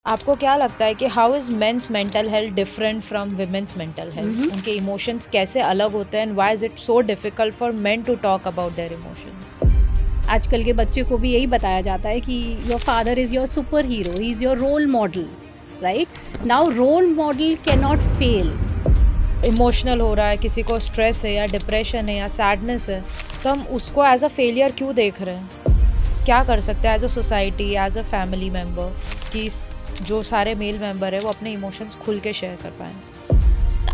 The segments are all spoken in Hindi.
आपको क्या लगता है कि how is men's mental health different from women's mental health? उनके इमोशंस कैसे अलग होते हैं and why is it so difficult for men to talk about their emotions? आजकल के बच्चे को भी यही बताया जाता है कि your father is your super hero, he is your role model, right? Now role model can not fail. Emotional हो रहा है, किसी को स्ट्रेस है या डिप्रेशन है या सैडनेस है, तो हम उसको एज अ फेलियर क्यों देख रहे हैं? क्या कर सकते हैं as a society, as a family member कि जो सारे मेल मेंबर है वो अपने इमोशंस खुल के शेयर कर पाएँ?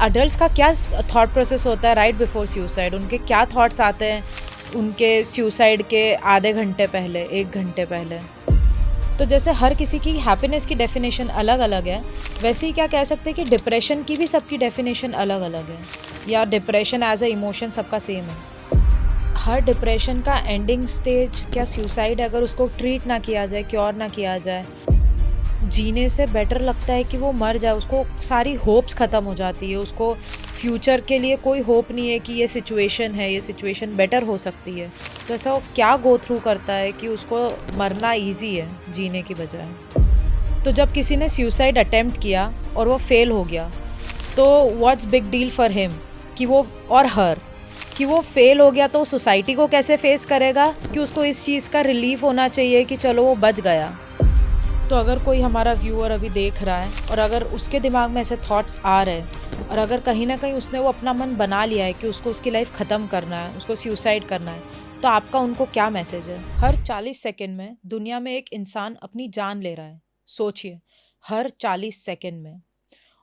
अडल्ट्स का क्या थॉट प्रोसेस होता है राइट बिफोर सुसाइड? उनके क्या थॉट्स आते हैं उनके सुसाइड के आधे घंटे पहले, 1 घंटे पहले? तो जैसे हर किसी की हैप्पीनेस की डेफिनेशन अलग अलग है, वैसे ही क्या कह सकते हैं कि डिप्रेशन की भी सबकी डेफिनेशन अलग अलग है, या डिप्रेशन एज अ इमोशन सबका सेम है? हर डिप्रेशन का एंडिंग स्टेज क्या सुसाइड है? अगर उसको ट्रीट ना किया जाए, क्योर ना किया जाए, जीने से बेटर लगता है कि वो मर जाए। उसको सारी होप्स ख़त्म हो जाती है, उसको फ्यूचर के लिए कोई होप नहीं है कि ये सिचुएशन है, ये सिचुएशन बेटर हो सकती है। तो ऐसा वो क्या गो थ्रू करता है कि उसको मरना ईजी है जीने की बजाय? तो जब किसी ने सुसाइड अटेम्प्ट किया और वो फेल हो गया, तो what's big deal for him कि वो, और हर, कि वो फेल हो गया तो सोसाइटी को कैसे फेस करेगा? कि उसको इस चीज़ का रिलीफ होना चाहिए कि चलो वो बच गया। तो अगर कोई हमारा व्यूअर अभी देख रहा है और अगर उसके दिमाग में ऐसे थॉट्स आ रहे हैं और अगर कहीं ना कहीं उसने वो अपना मन बना लिया है कि उसको उसकी लाइफ ख़त्म करना है, उसको सुसाइड करना है, तो आपका उनको क्या मैसेज है? हर 40 सेकंड में दुनिया में एक इंसान अपनी जान ले रहा है, सोचिए, हर 40 सेकंड में।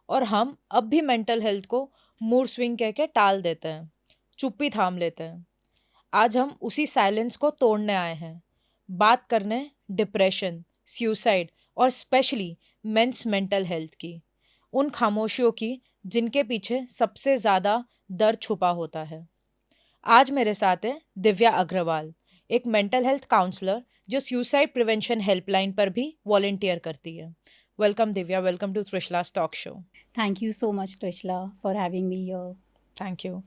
और हम अब भी मेंटल हेल्थ को मूड स्विंग कह के टाल देते हैं, चुप्पी थाम लेते हैं। आज हम उसी साइलेंस को तोड़ने आए हैं, बात करने डिप्रेशन, सुसाइड और स्पेशली मेंस मेंटल हेल्थ की, उन खामोशियों की जिनके पीछे सबसे ज़्यादा दर्द छुपा होता है। आज मेरे साथ है दिव्या अग्रवाल, एक मेंटल हेल्थ काउंसलर जो सुसाइड प्रिवेंशन हेल्पलाइन पर भी वॉलेंटियर करती है। Welcome Divya, welcome to Trishala's talk show. Thank you so much Trishala for having me here. Thank you.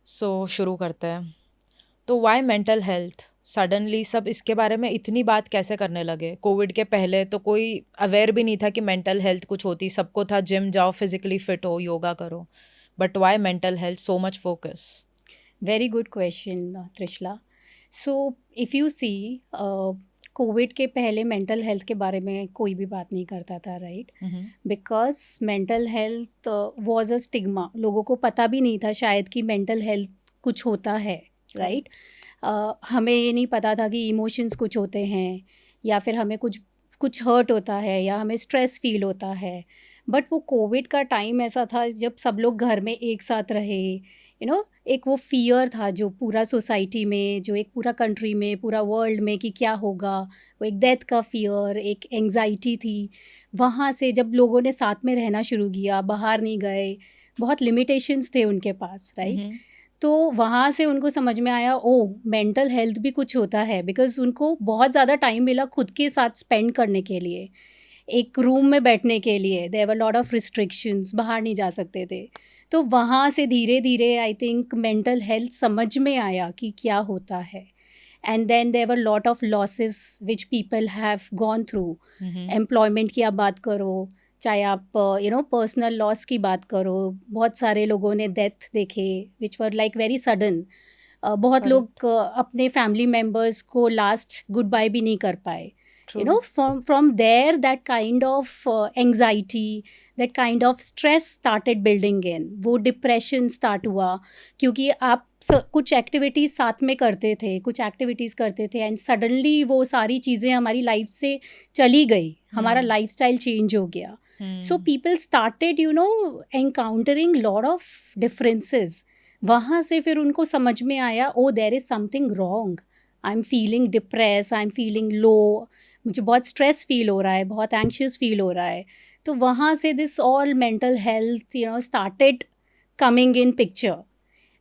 So शुरू करते हैं। तो वाई मेंटल हेल्थ? सडनली सब इसके बारे में इतनी बात कैसे करने लगे? कोविड के पहले तो कोई अवेयर भी नहीं था कि मेंटल हेल्थ कुछ होती, सबको था जिम जाओ, फिजिकली फिट हो, योगा करो। But why mental health so much focus? Very good question Trishala. So if you see, Covid के पहले मेंटल हेल्थ के बारे में कोई भी बात नहीं करता था, right? Because mental health was a stigma, लोगों को पता भी नहीं था शायद कि मेंटल हेल्थ कुछ होता है, राइट? हमें ये नहीं पता था कि इमोशंस कुछ होते हैं, या फिर हमें कुछ कुछ हर्ट होता है, या हमें स्ट्रेस फील होता है। बट वो कोविड का टाइम ऐसा था जब सब लोग घर में एक साथ रहे, एक वो फियर था जो पूरा सोसाइटी में, जो एक पूरा कंट्री में, पूरा वर्ल्ड में, कि क्या होगा। वो एक डेथ का फियर, एक एंग्जाइटी थी। वहाँ से जब लोगों ने साथ में रहना शुरू किया, बाहर नहीं गए, बहुत लिमिटेशंस थे उनके पास, राइट? तो वहाँ से उनको समझ में आया, ओह मेंटल हेल्थ भी कुछ होता है। बिकॉज उनको बहुत ज़्यादा टाइम मिला खुद के साथ स्पेंड करने के लिए, एक रूम में बैठने के लिए। There were lot of restrictions, बाहर नहीं जा सकते थे। तो वहाँ से धीरे धीरे आई थिंक मेंटल हेल्थ समझ में आया कि क्या होता है। And then there were lot of losses which people have gone through. Employment की आप बात करो, चाहे आप पर्सनल लॉस की बात करो, बहुत सारे लोगों ने डेथ देखे विच वर लाइक वेरी सडन। बहुत लोग अपने फैमिली मेम्बर्स को लास्ट गुड बाय भी नहीं कर पाए। From there that kind of anxiety, that kind of stress started building in, वो डिप्रेशन स्टार्ट हुआ। क्योंकि आप कुछ एक्टिविटीज़ साथ में करते थे, कुछ एक्टिविटीज़ करते थे, एंड सडनली वो सारी चीज़ें हमारी लाइफ से चली गई, हमारा लाइफस्टाइल चेंज हो गया। So people started encountering lot of differences. वहाँ से फिर उनको समझ में आया, oh there is something wrong, I am feeling depress, I am feeling low, मुझे बहुत स्ट्रेस फील हो रहा है, बहुत एंक्शियस फील हो रहा है। तो वहाँ से this all mental health started coming in picture,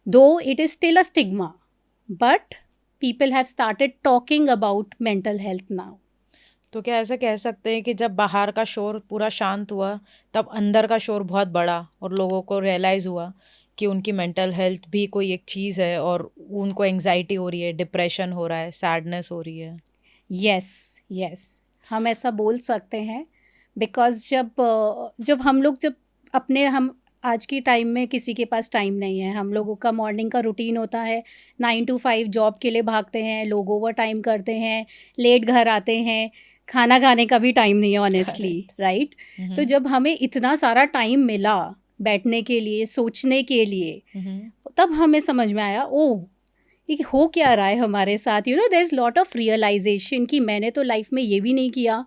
though it is still a stigma, but people have started talking about mental health now. तो क्या ऐसा कह सकते हैं कि जब बाहर का शोर पूरा शांत हुआ, तब अंदर का शोर बहुत बड़ा और लोगों को रियलाइज़ हुआ कि उनकी मेंटल हेल्थ भी कोई एक चीज़ है और उनको एंग्जाइटी हो रही है, डिप्रेशन हो रहा है, सैडनेस हो रही है? यस, यस, हम ऐसा बोल सकते हैं। बिकॉज जब हम लोग हम आज की टाइम में किसी के पास टाइम नहीं है, हम लोगों का मॉर्निंग का रूटीन होता है 9 to 5 जॉब के लिए भागते हैं, लोग ओवर टाइम करते हैं, लेट घर आते हैं, खाना खाने का भी टाइम नहीं है ऑनेस्टली, राइट? तो जब हमें इतना सारा टाइम मिला बैठने के लिए, सोचने के लिए, तब हमें समझ में आया ओह ये हो क्या रहा है हमारे साथ, there is lot of realization कि मैंने तो लाइफ में ये भी नहीं किया,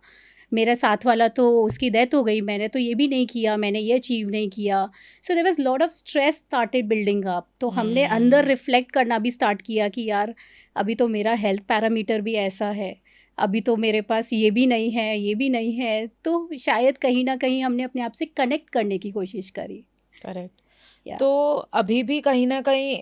मेरा साथ वाला तो उसकी डेथ हो गई, मैंने तो ये भी नहीं किया, मैंने ये अचीव नहीं किया. So there was lot of stress started building up. तो हमने अंदर रिफ्लेक्ट करना भी स्टार्ट किया कि यार अभी तो मेरा हेल्थ पैरामीटर भी ऐसा है, अभी तो मेरे पास ये भी नहीं है, ये भी नहीं है. तो शायद कहीं ना कहीं हमने अपने आप से कनेक्ट करने की कोशिश करी. करेक्ट. Yeah. तो अभी भी कहीं ना कहीं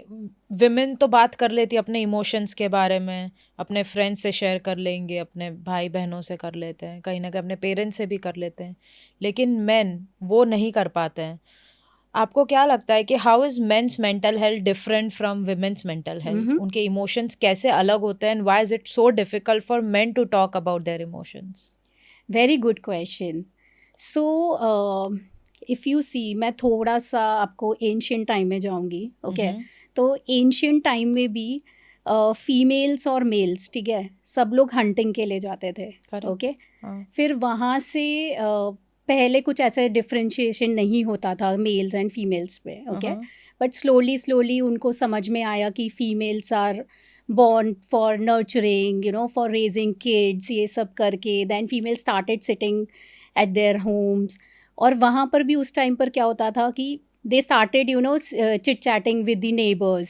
विमेन तो बात कर लेती अपने इमोशंस के बारे में, अपने फ्रेंड्स से शेयर कर लेंगे, अपने भाई बहनों से कर लेते हैं, कहीं ना कहीं अपने पेरेंट्स से भी कर लेते हैं, लेकिन मेन वो नहीं कर पाते हैं. आपको क्या लगता है कि how is men's mental health different from women's mental health? उनके इमोशंस कैसे अलग होते हैं and why is it so difficult for men to talk about their emotions? Very good question. So if you see, मैं थोड़ा सा आपको एंशियंट टाइम में जाऊंगी. ओके. तो एंशियंट टाइम में भी फीमेल्स और मेल्स, ठीक है, सब लोग हंटिंग के लिए जाते थे. ओके. फिर वहाँ से पहले कुछ ऐसे डिफ्रेंशिएशन नहीं होता था मेल्स एंड फीमेल्स पे. ओके. बट स्लोली स्लोली उनको समझ में आया कि females are born for nurturing, for raising kids, ये सब करके then females started sitting at their homes. और वहाँ पर भी उस टाइम पर क्या होता था कि they started chit chatting with the neighbors.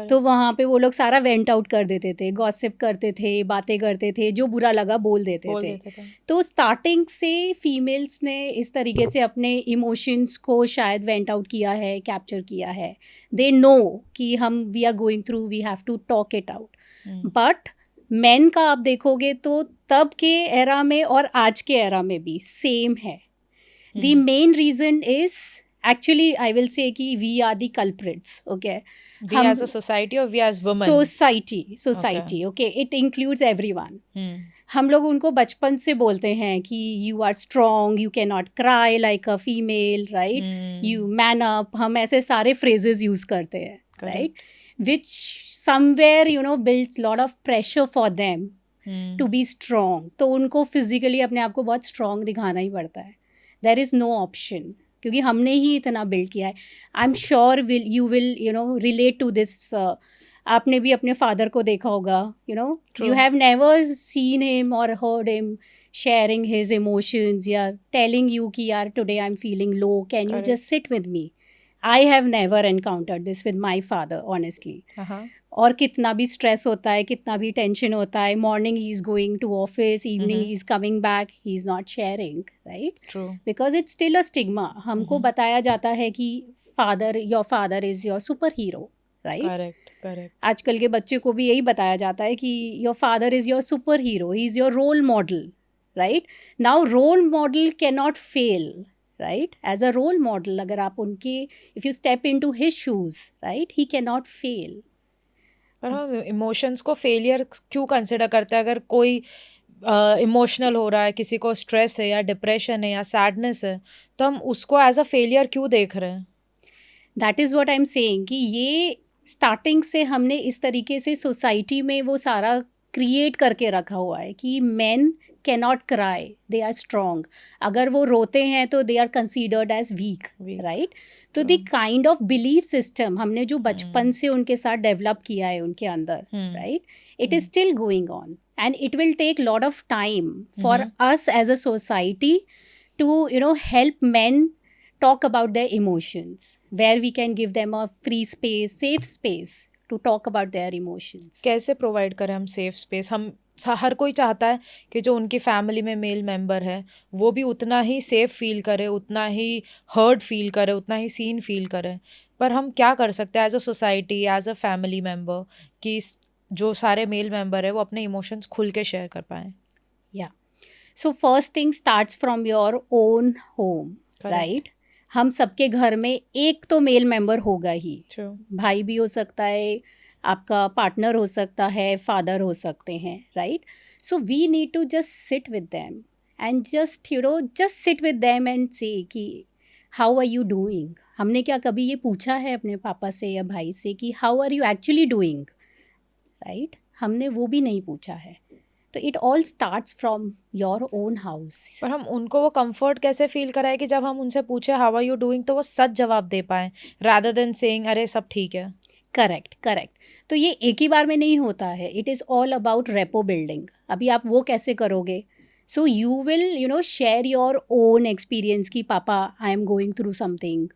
तो वहाँ पे वो लोग सारा वेंट आउट कर देते थे, गॉसिप करते थे, बातें करते थे, जो बुरा लगा बोल देते थे. तो स्टार्टिंग से फीमेल्स ने इस तरीके से अपने इमोशंस को शायद वेंट आउट किया है, कैप्चर किया है. दे नो कि we are going through, we have to talk it out. But men का आप देखोगे तो तब के एरा में और आज के एरा में भी सेम है. The main reason is actually I will say कि we are the culprits. Okay. We as a society or we as women? Society. Okay. It includes everyone. हम लोग उनको बचपन से बोलते हैं कि you are strong, you cannot cry like a female, right? You man up. हम ऐसे सारे phrases use करते हैं, right? Which somewhere builds lot of pressure for them to be strong. तो उनको physically अपने आप को बहुत strong दिखाना ही पड़ता है. There is no option. क्योंकि हमने ही इतना बिल्ड किया है. I am sure you will relate to this. आपने भी अपने फादर को देखा होगा, you have never seen him और heard him sharing his emotions या टेलिंग यू कि यार today I am feeling low, can you just sit with me. I have never encountered this with my father honestly. और कितना भी स्ट्रेस होता है, कितना भी टेंशन होता है, morning he is going to office, evening he is coming back, he is not sharing, right? Because it's still a stigma. हमको बताया जाता है कि your father is your super hero, right? Correct. आजकल के बच्चे को भी यही बताया जाता है कि your father is your super hero, he is your role model, right? Now role model can not fail, right? As a role model, अगर आप उनके, if you step into his shoes, right, he cannot fail. पर हम इमोशंस को फेलियर क्यों कंसिडर करते हैं? अगर कोई इमोशनल हो रहा है, किसी को स्ट्रेस है या डिप्रेशन है या सैडनेस है, तो हम उसको एज अ फेलियर क्यों देख रहे हैं? That is what I am saying कि ये स्टार्टिंग से हमने इस तरीके से सोसाइटी में वो सारा क्रिएट करके रखा हुआ है कि main cannot cry, they are strong. अगर वो रोते हैं तो they are considered as weak. Right? तो the kind of belief system हमने जो बचपन से उनके साथ डेवलप किया है उनके अंदर, right? It is still going on and it will take lot of time for us as a society to help men talk about their emotions, where we can give them a free space, safe space to talk about their emotions. कैसे प्रोवाइड करें हम सेफ स्पेस? हम हर कोई चाहता है कि जो उनकी फैमिली में मेल मेंबर है वो भी उतना ही सेफ फील करे, उतना ही हर्ट फील करे, उतना ही सीन फील करे. पर हम क्या कर सकते हैं as a society, as a family member, कि जो सारे मेल मेंबर है वो अपने इमोशंस खुल के शेयर कर पाएँ? या so first thing starts from your own home, right? हम सबके घर में एक तो मेल मेंबर होगा ही. भाई भी हो सकता है, आपका पार्टनर हो सकता है, फादर हो सकते हैं, right? So we need to just sit with them and just just sit with them and say कि हाउ आर यू डूइंग. हमने क्या कभी ये पूछा है अपने पापा से या भाई से कि how are you actually doing, right? हमने वो भी नहीं पूछा है. तो it all starts from your own house. पर हम उनको वो कंफर्ट कैसे फील कराए कि जब हम उनसे पूछे हाउ आर यू डूइंग तो वो सच जवाब दे पाए, रादर देन सेइंग अरे सब ठीक है. Correct correct. तो ये एक ही बार में नहीं होता है. It is all about rapport building. अभी आप वो कैसे करोगे? So you will share your own experience कि पापा I am going through something,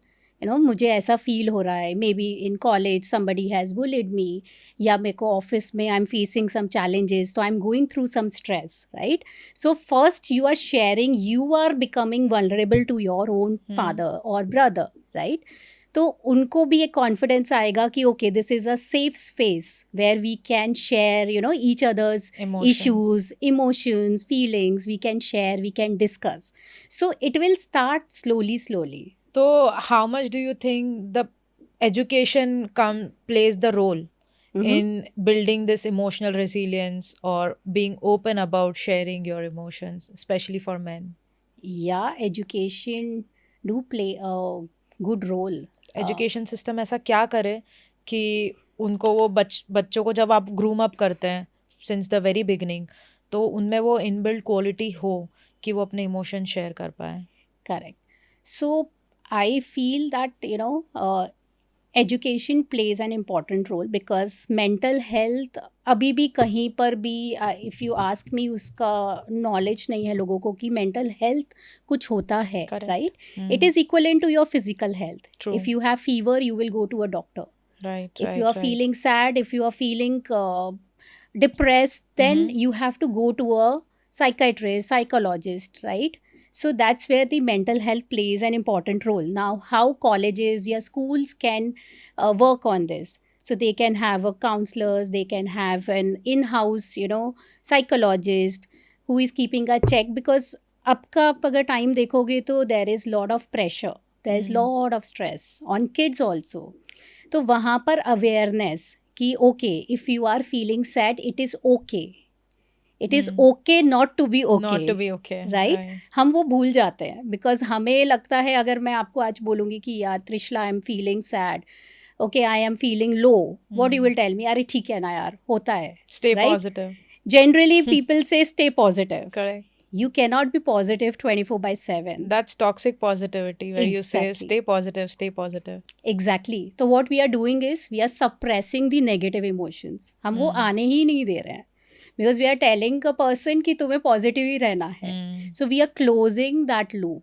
मुझे ऐसा फील हो रहा है. Maybe in college somebody has bullied me, या मेरे को ऑफिस में I am facing some challenges, तो I am going through some stress, right? So first you are sharing, you are becoming vulnerable to your own father और ब्रदर, राइट? तो उनको भी एक कॉन्फिडेंस आएगा कि okay this is a safe space where we can share each others issues, emotions, feelings. We can share, we can discuss. So it will start slowly. तो how much do you think the education plays the role in building this emotional resilience or being open about sharing your emotions, especially for men? Yeah, education do play a good role. Education system ऐसा क्या करे कि उनको वो बच्चों को जब आप ग्रूम अप करते हैं सिंस द वेरी बिगनिंग, तो उनमें वो इनबिल्ट क्वालिटी हो कि वो अपने इमोशन शेयर कर पाए. Correct. So I feel that education plays an important role because mental health अभी भी कहीं पर भी if you ask me उसका knowledge नहीं है लोगों को कि mental health कुछ होता है, Correct. right? It is equivalent to your physical health. True. If you have fever, you will go to a doctor. Right, If right, you are right. feeling sad, if you are feeling depressed, then you have to go to a psychiatrist, psychologist, right? So that's where the mental health plays an important role. Now, how colleges or schools can work on this? So they can have a counselors, they can have an in-house, psychologist who is keeping a check, because आपका आप अगर टाइम देखोगे तो there is lot of pressure, there is lot of stress on kids also. तो वहाँ पर अवेयरनेस कि okay if you are feeling sad it is okay, it is okay not to be Not okay, to be okay. Right? हम वो भूल जाते हैं बिकॉज हमें लगता है अगर मैं आपको आज बोलूँगी कि यार Trishala I am feeling sad, okay I am feeling low, what you will tell me? अरे ठीक है ना यार, होता है. Stay right? positive. Generally people say stay positive. Correct. You cannot be positive 24/7. That's toxic positivity where you say Exactly. stay positive, stay positive. Exactly. तो what we are doing is we are suppressing the negative emotions. हम वो आने ही नहीं दे रहे हैं because we are telling a person कि तुम्हें positive ही रहना है. So we are closing that loop.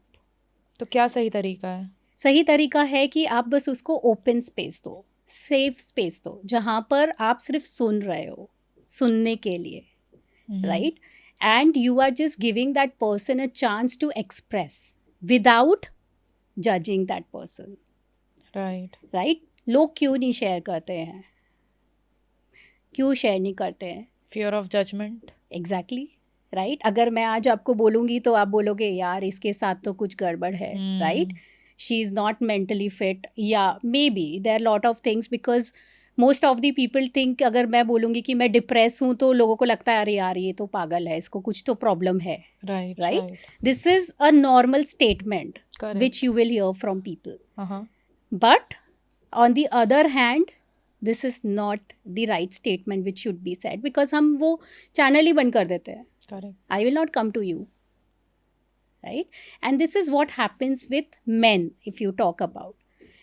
तो क्या सही तरीका है? सही तरीका है कि आप बस उसको ओपन स्पेस दो, सेफ स्पेस दो, जहाँ पर आप सिर्फ सुन रहे हो, सुनने के लिए, right? And you are just giving that person a chance to express without judging that person. Right. Right? लोग क्यों नहीं शेयर करते हैं? क्यों शेयर नहीं करते हैं? Fear of judgment. Exactly, right? अगर मैं आज आपको बोलूँगी तो आप बोलोगे यार इसके साथ तो कुछ गड़बड़ है, right? She is not mentally fit, या maybe there are lot of things, because most of the people think अगर मैं बोलूँगी कि मैं डिप्रेस हूँ तो लोगों को लगता है अरे यार ये तो पागल है, इसको कुछ तो प्रॉब्लम है, Right. Right? This is a normal statement Correct. Which you will hear from people. Uh-huh. But on the other hand, this is not the right statement which should be said, because हम वो चैनल ही बंद कर देते हैं. Correct. I will not come to you, right? And this is what happens with men if you talk about,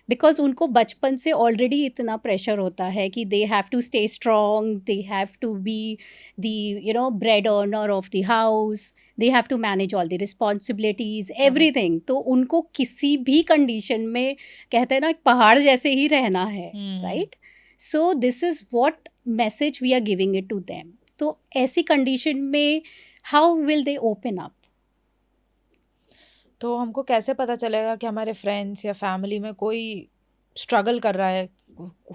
because उनको बचपन से ऑलरेडी इतना प्रेशर होता है कि they have to stay strong, they have to be the bread earner of the house, they have to manage all the responsibilities, everything. तो उनको किसी भी कंडीशन में कहते हैं ना पहाड़ जैसे ही रहना है, right? So this is what message we are giving it to them. तो ऐसी कंडीशन में how will they open up? तो हमको कैसे पता चलेगा कि हमारे फ्रेंड्स या फैमिली में कोई स्ट्रगल कर रहा है,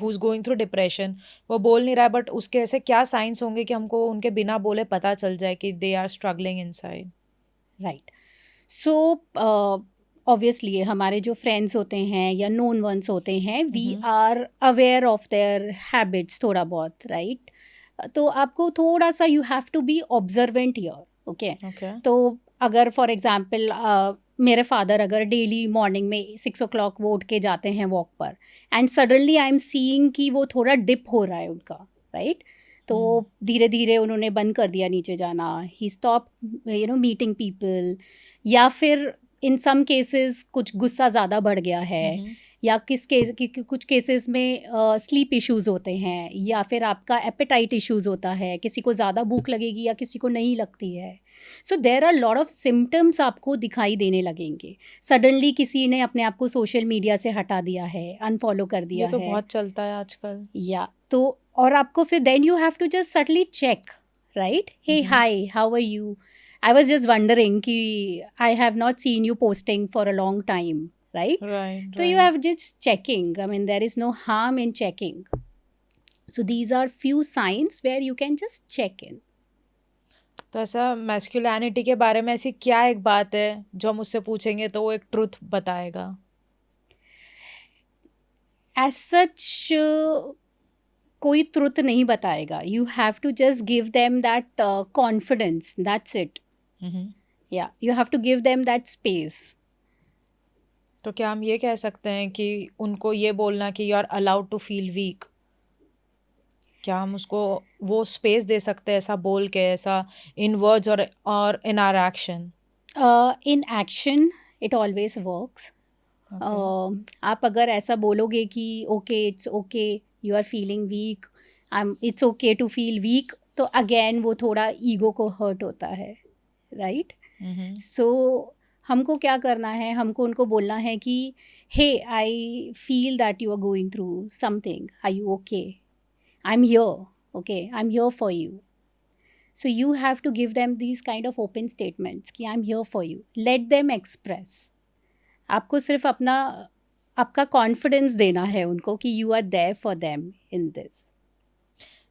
who is going through depression, वो बोल नहीं रहा है, बट उसके ऐसे क्या साइंस होंगे कि हमको उनके बिना बोले पता चल जाए कि they are struggling inside? Right. So obviously हमारे जो फ्रेंड्स होते हैं या नोन वंस होते हैं, we are aware of their habits थोड़ा बहुत, राइट? तो आपको थोड़ा सा you have to be observant here, okay? Okay. तो अगर फॉर एग्जांपल मेरे फादर अगर डेली मॉर्निंग में 6 o'clock वो उठ के जाते हैं वॉक पर, and suddenly I am seeing कि वो थोड़ा डिप हो रहा है उनका, राइट? तो धीरे धीरे उन्होंने बंद कर दिया नीचे जाना, ही स्टॉप मीटिंग पीपल, या फिर इन सम केसेस कुछ गुस्सा ज़्यादा बढ़ गया है, या कुछ केसेस में स्लीप इश्यूज होते हैं, या फिर आपका एपेटाइट इश्यूज होता है, किसी को ज़्यादा भूख लगेगी या किसी को नहीं लगती है. So there are lot of symptoms आपको दिखाई देने लगेंगे. सडनली किसी ने अपने आप को सोशल मीडिया से हटा दिया है, अनफॉलो कर दिया ये तो है, बहुत चलता है आजकल. या तो और आपको फिर then you have to just subtly check, right? Hey hi, how are you? I was just wondering कि I have not seen you posting for a long time, right? Right, So you have just checking. I mean, there is no harm in checking. So these are few signs where you can just check in. तो ऐसा मैस्कुलिनिटी के बारे में ऐसी क्या एक बात है जो हम उससे पूछेंगे तो वो एक ट्रुथ बताएगा? As such, कोई ट्रुथ नहीं बताएगा. You have to just give them that confidence. That's it. Yeah, you have to give them that space. तो क्या हम ये कह सकते हैं कि उनको ये बोलना कि you are allowed to feel weak, क्या हम उसको वो स्पेस दे सकते हैं ऐसा बोल के, ऐसा इन वर्ड्स और in our action? In action, it always works. आप अगर ऐसा बोलोगे कि okay, it's okay, you are feeling weak, it's okay to feel weak, तो अगेन वो थोड़ा ईगो को हर्ट होता है, राइट? सो हमको क्या करना है, हमको उनको बोलना है कि hey, I feel that you are going through something, are you okay? I am here, okay, I am here for you. So you have to give them these kind of open statements कि I'm here for you. Let them express. आपको सिर्फ आपका कॉन्फिडेंस देना है उनको कि you are there for them in this.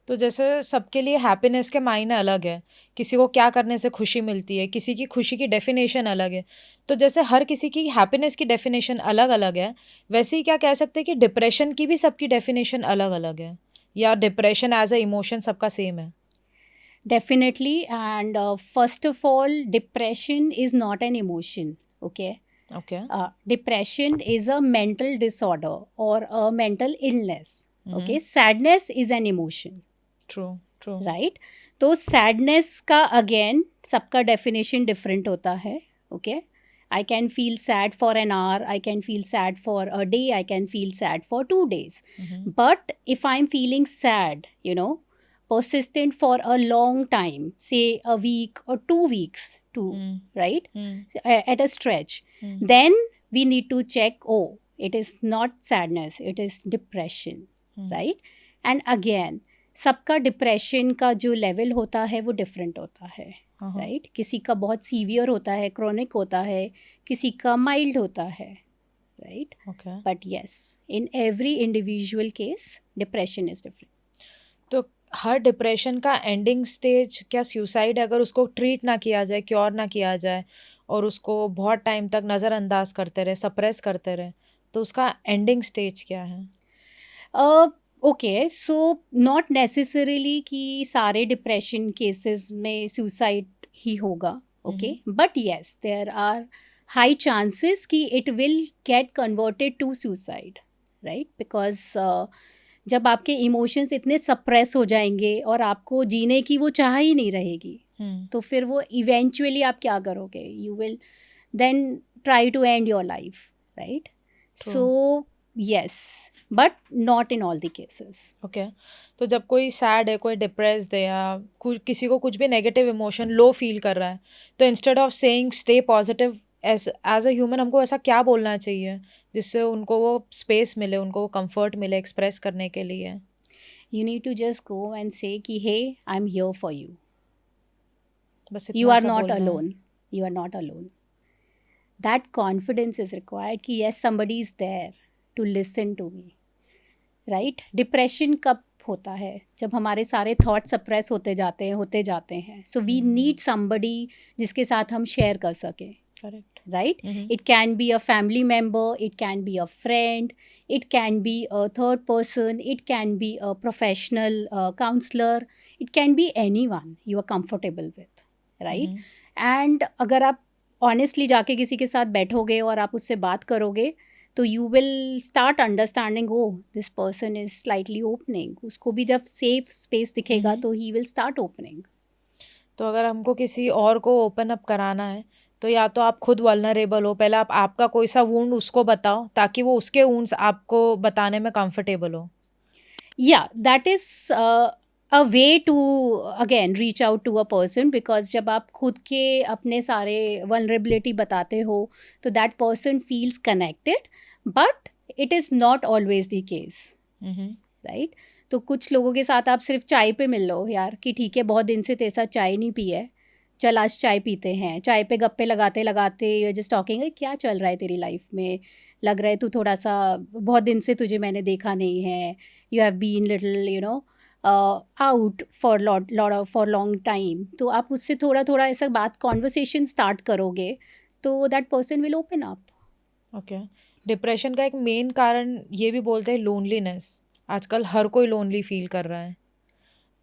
तो जैसे सबके लिए हैप्पीनेस के मायने अलग है, किसी को क्या करने से खुशी मिलती है, किसी की खुशी की डेफिनेशन अलग है. तो जैसे हर किसी की हैप्पीनेस की डेफिनेशन अलग अलग है, वैसे ही क्या कह सकते हैं कि डिप्रेशन की भी सबकी डेफिनेशन अलग अलग है, या डिप्रेशन एज अ इमोशन सबका सेम है? Definitely, and first of all, depression is not an emotion, okay? Okay. Depression is a mental disorder or a mental illness, okay? Sadness is an emotion, true. Right? तो सैडनेस का अगेन सबका डेफिनेशन डिफरेंट होता है, okay? I can feel sad for an hour, I can feel sad for a day, I can feel sad for 2 days. But if I am feeling sad, persistent for a long time, say a week or 2 weeks too, right? At a stretch, then we need to check, oh, it is not sadness, it is depression, right? And again, सबका डिप्रेशन का जो लेवल होता है वो डिफरेंट होता है, राइट? किसी का बहुत सीवियर होता है, क्रोनिक होता है, किसी का माइल्ड होता है, right? But yes, in every individual case depression is different. तो हर डिप्रेशन का एंडिंग स्टेज क्या सुसाइड है? अगर उसको ट्रीट ना किया जाए, क्योर ना किया जाए, और उसको बहुत टाइम तक नज़रअंदाज करते रहे, सप्रेस करते रहे, तो उसका एंडिंग स्टेज क्या है? ओके, सो नॉट नेसेसरीली कि सारे डिप्रेशन केसेस में सुसाइड ही होगा, okay? But yes, there are high chances कि it will get converted to suicide, right? Because जब आपके इमोशंस इतने सप्रेस हो जाएंगे और आपको जीने की वो चाह ही नहीं रहेगी, तो फिर वो इवेंचुअली आप क्या करोगे? You will then try to end your life, right? So yes, but not in all the cases. Okay. तो जब कोई सैड है, कोई डिप्रेस्ड है, या किसी को कुछ भी नेगेटिव इमोशन लो फील कर रहा है, तो instead of saying stay positive, as a human हमको ऐसा क्या बोलना चाहिए जिससे उनको वो स्पेस मिले, उनको वो कंफर्ट मिले एक्सप्रेस करने के लिए? You need to just go and say कि hey, I'm here for you. बस You इतना are सा not बोलना है. alone. You are not alone. That confidence is required कि yes, somebody is there to listen to me. Right? Depression कब होता है? जब हमारे सारे thoughts suppress होते जाते हैं. So we need somebody जिसके साथ हम share कर सकें. Correct. Right? It can be a family member, it can be a friend, it can be a third person, it can be a professional counselor, it can be anyone you are comfortable with, right? And अगर आप ऑनेस्टली जाके किसी के साथ बैठोगे और आप उससे बात करोगे तो you will start understanding, oh this person is slightly opening. उसको भी जब सेफ स्पेस दिखेगा तो ही विल स्टार्ट ओपनिंग. तो अगर हमको किसी और को ओपन अप कराना है तो या तो आप खुद वल्नरेबल हो, पहले आप आपका कोई सा वुंड उसको बताओ ताकि वो उसके वुंड्स आपको बताने में कंफर्टेबल हो. Yeah, that is a way to again reach out to a person, because जब आप खुद के अपने सारे vulnerability बताते हो तो that person feels connected, but it is not always the case, right? तो कुछ लोगों के साथ आप सिर्फ चाय पे मिल लो यार कि ठीक है बहुत दिन से तेरे साथ चाय नहीं पी है, चल आज चाय पीते हैं. चाय पे गप्पे लगाते लगाते यू जस्ट टॉकिंग, क्या चल रहा है तेरी लाइफ में, लग रहा है तू थोड़ा सा, बहुत दिन से तुझे मैंने देखा नहीं है, you have been little out for long time. तो आप उससे थोड़ा थोड़ा ऐसा बात कॉन्वर्सेशन स्टार्ट करोगे तो that person will open up. Okay. Depression का एक मेन कारण ये भी बोलते हैं लोनलीनेस. आजकल हर कोई लोनली फील कर रहा है,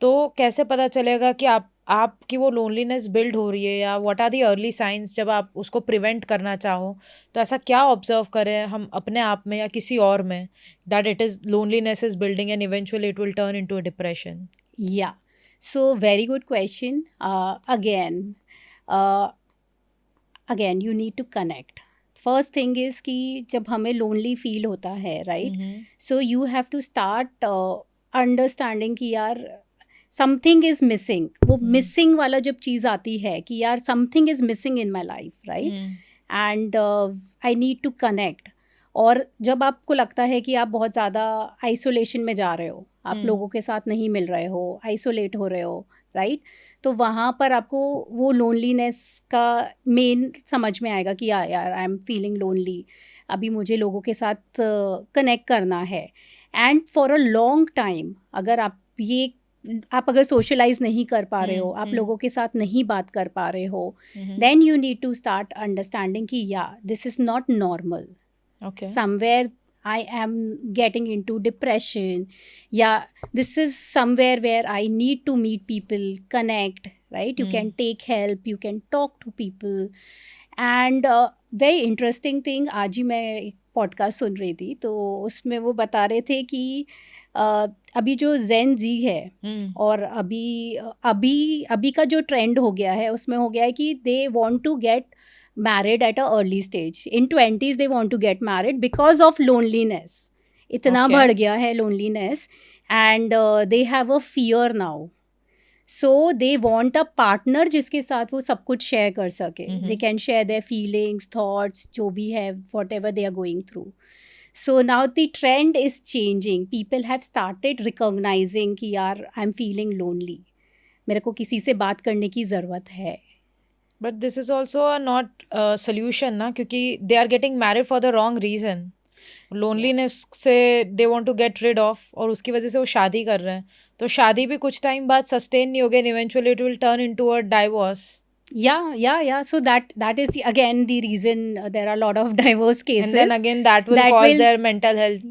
तो कैसे पता चलेगा कि आपकी वो लोनलीनेस बिल्ड हो रही है, या what are the early signs जब आप उसको प्रिवेंट करना चाहो, तो ऐसा क्या ऑब्जर्व करें हम अपने आप में या किसी और में that it is loneliness is building and eventually it will turn into a depression. Yeah, so very good question. Again you need to connect. First thing is कि जब हमें lonely feel होता है, right? So you have to start understanding कि यार समथिंग इज मिसिंग. वो मिसिंग वाला जब चीज़ आती है कि यार something is missing in my life, right, and I need to connect. और जब आपको लगता है कि आप बहुत ज़्यादा आइसोलेशन में जा रहे हो, आप लोगों के साथ नहीं मिल रहे हो, आइसोलेट हो रहे हो, राइट, तो वहाँ पर आपको वो लोनलीनेस का मेन समझ में आएगा कि यार आई एम फीलिंग लोनली, अभी मुझे लोगों के साथ कनेक्ट करना है. And for a long time आप अगर सोशलाइज नहीं कर पा रहे हो, आप लोगों के साथ नहीं बात कर पा रहे हो, then you need to start understanding कि या this is not normal. Somewhere I am getting into depression. Yeah, this is somewhere where I need to meet people, connect, right? You can take help, you can talk to people. And very interesting thing, आज ही मैं एक पॉडकास्ट सुन रही थी तो उसमें वो बता रहे थे कि अभी जो जेन जी है और अभी का जो ट्रेंड हो गया है उसमें हो गया है कि they want to get married at a early stage. In 20s they want to get married because of loneliness. इतना बढ़ गया है loneliness, and they have a fear now. So they want a partner जिसके साथ वो सब कुछ share कर सके. They can share their feelings, thoughts, जो भी है, whatever they are going through. So now the trend is changing. People have started recognizing कि यार I'm feeling lonely. मेरे को किसी से बात करने की ज़रूरत है. But this is also not solution ना, क्योंकि they are getting married for the wrong reason. Loneliness से they want to get rid of और उसकी वजह से वो शादी कर रहे हैं, तो शादी भी कुछ टाइम बाद सस्टेन नहीं होगी, eventually it will turn into a divorce. Yeah. So that is again the reason there are a lot of divorce cases. And then again that will cause their mental health.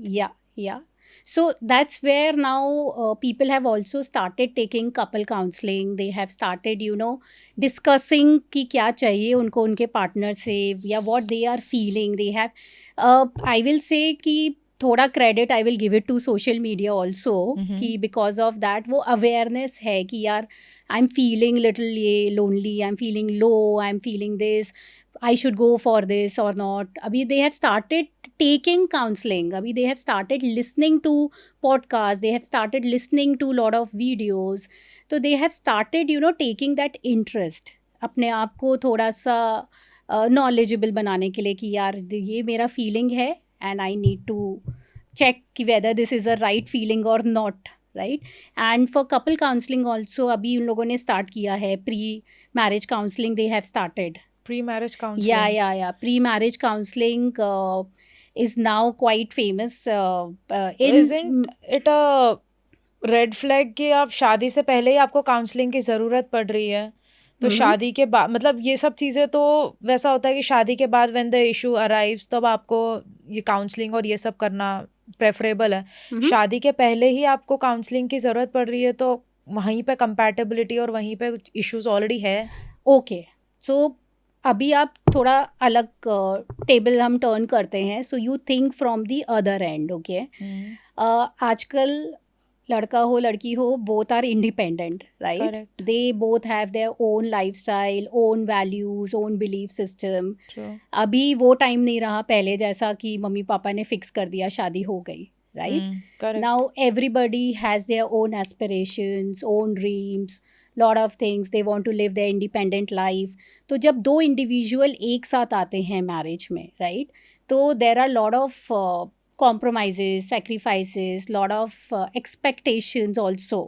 Yeah. So that's where now people have also started taking couple counseling. They have started, discussing कि क्या चाहिए उनको उनके partner से, या what they are feeling. They have, I will say कि थोड़ा credit I will give it to social media also, कि because of that वो awareness है कि यार I'm feeling little lonely, I'm feeling low, I'm feeling this, I should go for this or not. Abhi they have started taking counseling. Abhi they have started listening to podcasts. They have started listening to lot of videos. So they have started, taking that interest. अपने आप को थोड़ा सा knowledgeable बनाने के लिए कि यार ये मेरा feeling है and I need to check whether this is a right feeling or not. Right? And for couple counseling also अभी उन लोगों ने start किया है. Pre-marriage counseling they have started. Pre-marriage counseling. Yeah. Pre-marriage counseling is now quite famous. Isn't it a red flag कि आप शादी से पहले ही आपको काउंसलिंग की ज़रूरत पड़ रही है? तो शादी के बाद, मतलब ये सब चीज़ें तो वैसा होता है कि शादी के बाद when the issue arrives तब आपको ये काउंसलिंग और ये सब करना प्रेफरेबल है. शादी के पहले ही आपको काउंसलिंग की ज़रूरत पड़ रही है तो वहीं पे कंपैटिबिलिटी और वहीं पे इश्यूज ऑलरेडी है. Okay. सो अभी आप थोड़ा अलग टेबल हम टर्न करते हैं, so you think from the other end, okay. आजकल लड़का हो लड़की हो, both are independent, right? Correct. They both have their own lifestyle, own values, own belief system. True. अभी वो टाइम नहीं रहा पहले जैसा कि मम्मी पापा ने फिक्स कर दिया शादी हो गई, right? Correct. Now everybody has their own aspirations, own dreams, lot of things, they want to live their independent life. तो जब दो इंडिविजुअल एक साथ आते हैं मैरिज में, राइट, तो there are lot of compromises, sacrifices, lot of expectations also,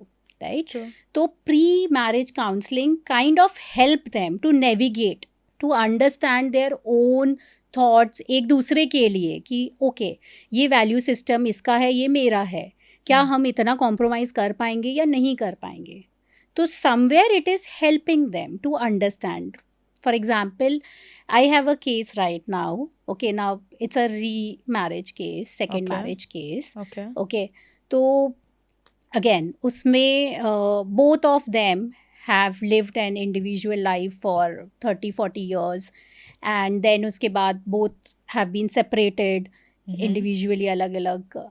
right? True. तो pre-marriage counseling kind of help them to navigate, to understand their own thoughts एक दूसरे के लिए कि ओके ये वैल्यू सिस्टम इसका है, ये मेरा है, क्या हम इतना कॉम्प्रोमाइज़ कर पाएंगे या नहीं कर पाएंगे। तो somewhere it is helping them to understand. For example, I have a case right now, okay, now it's a remarriage case, second Okay. Marriage case, Okay. Okay. तो अगेन उसमें both of them have lived an individual life for 30-40 years, and then उसके बाद both have been separated individually अलग अलग,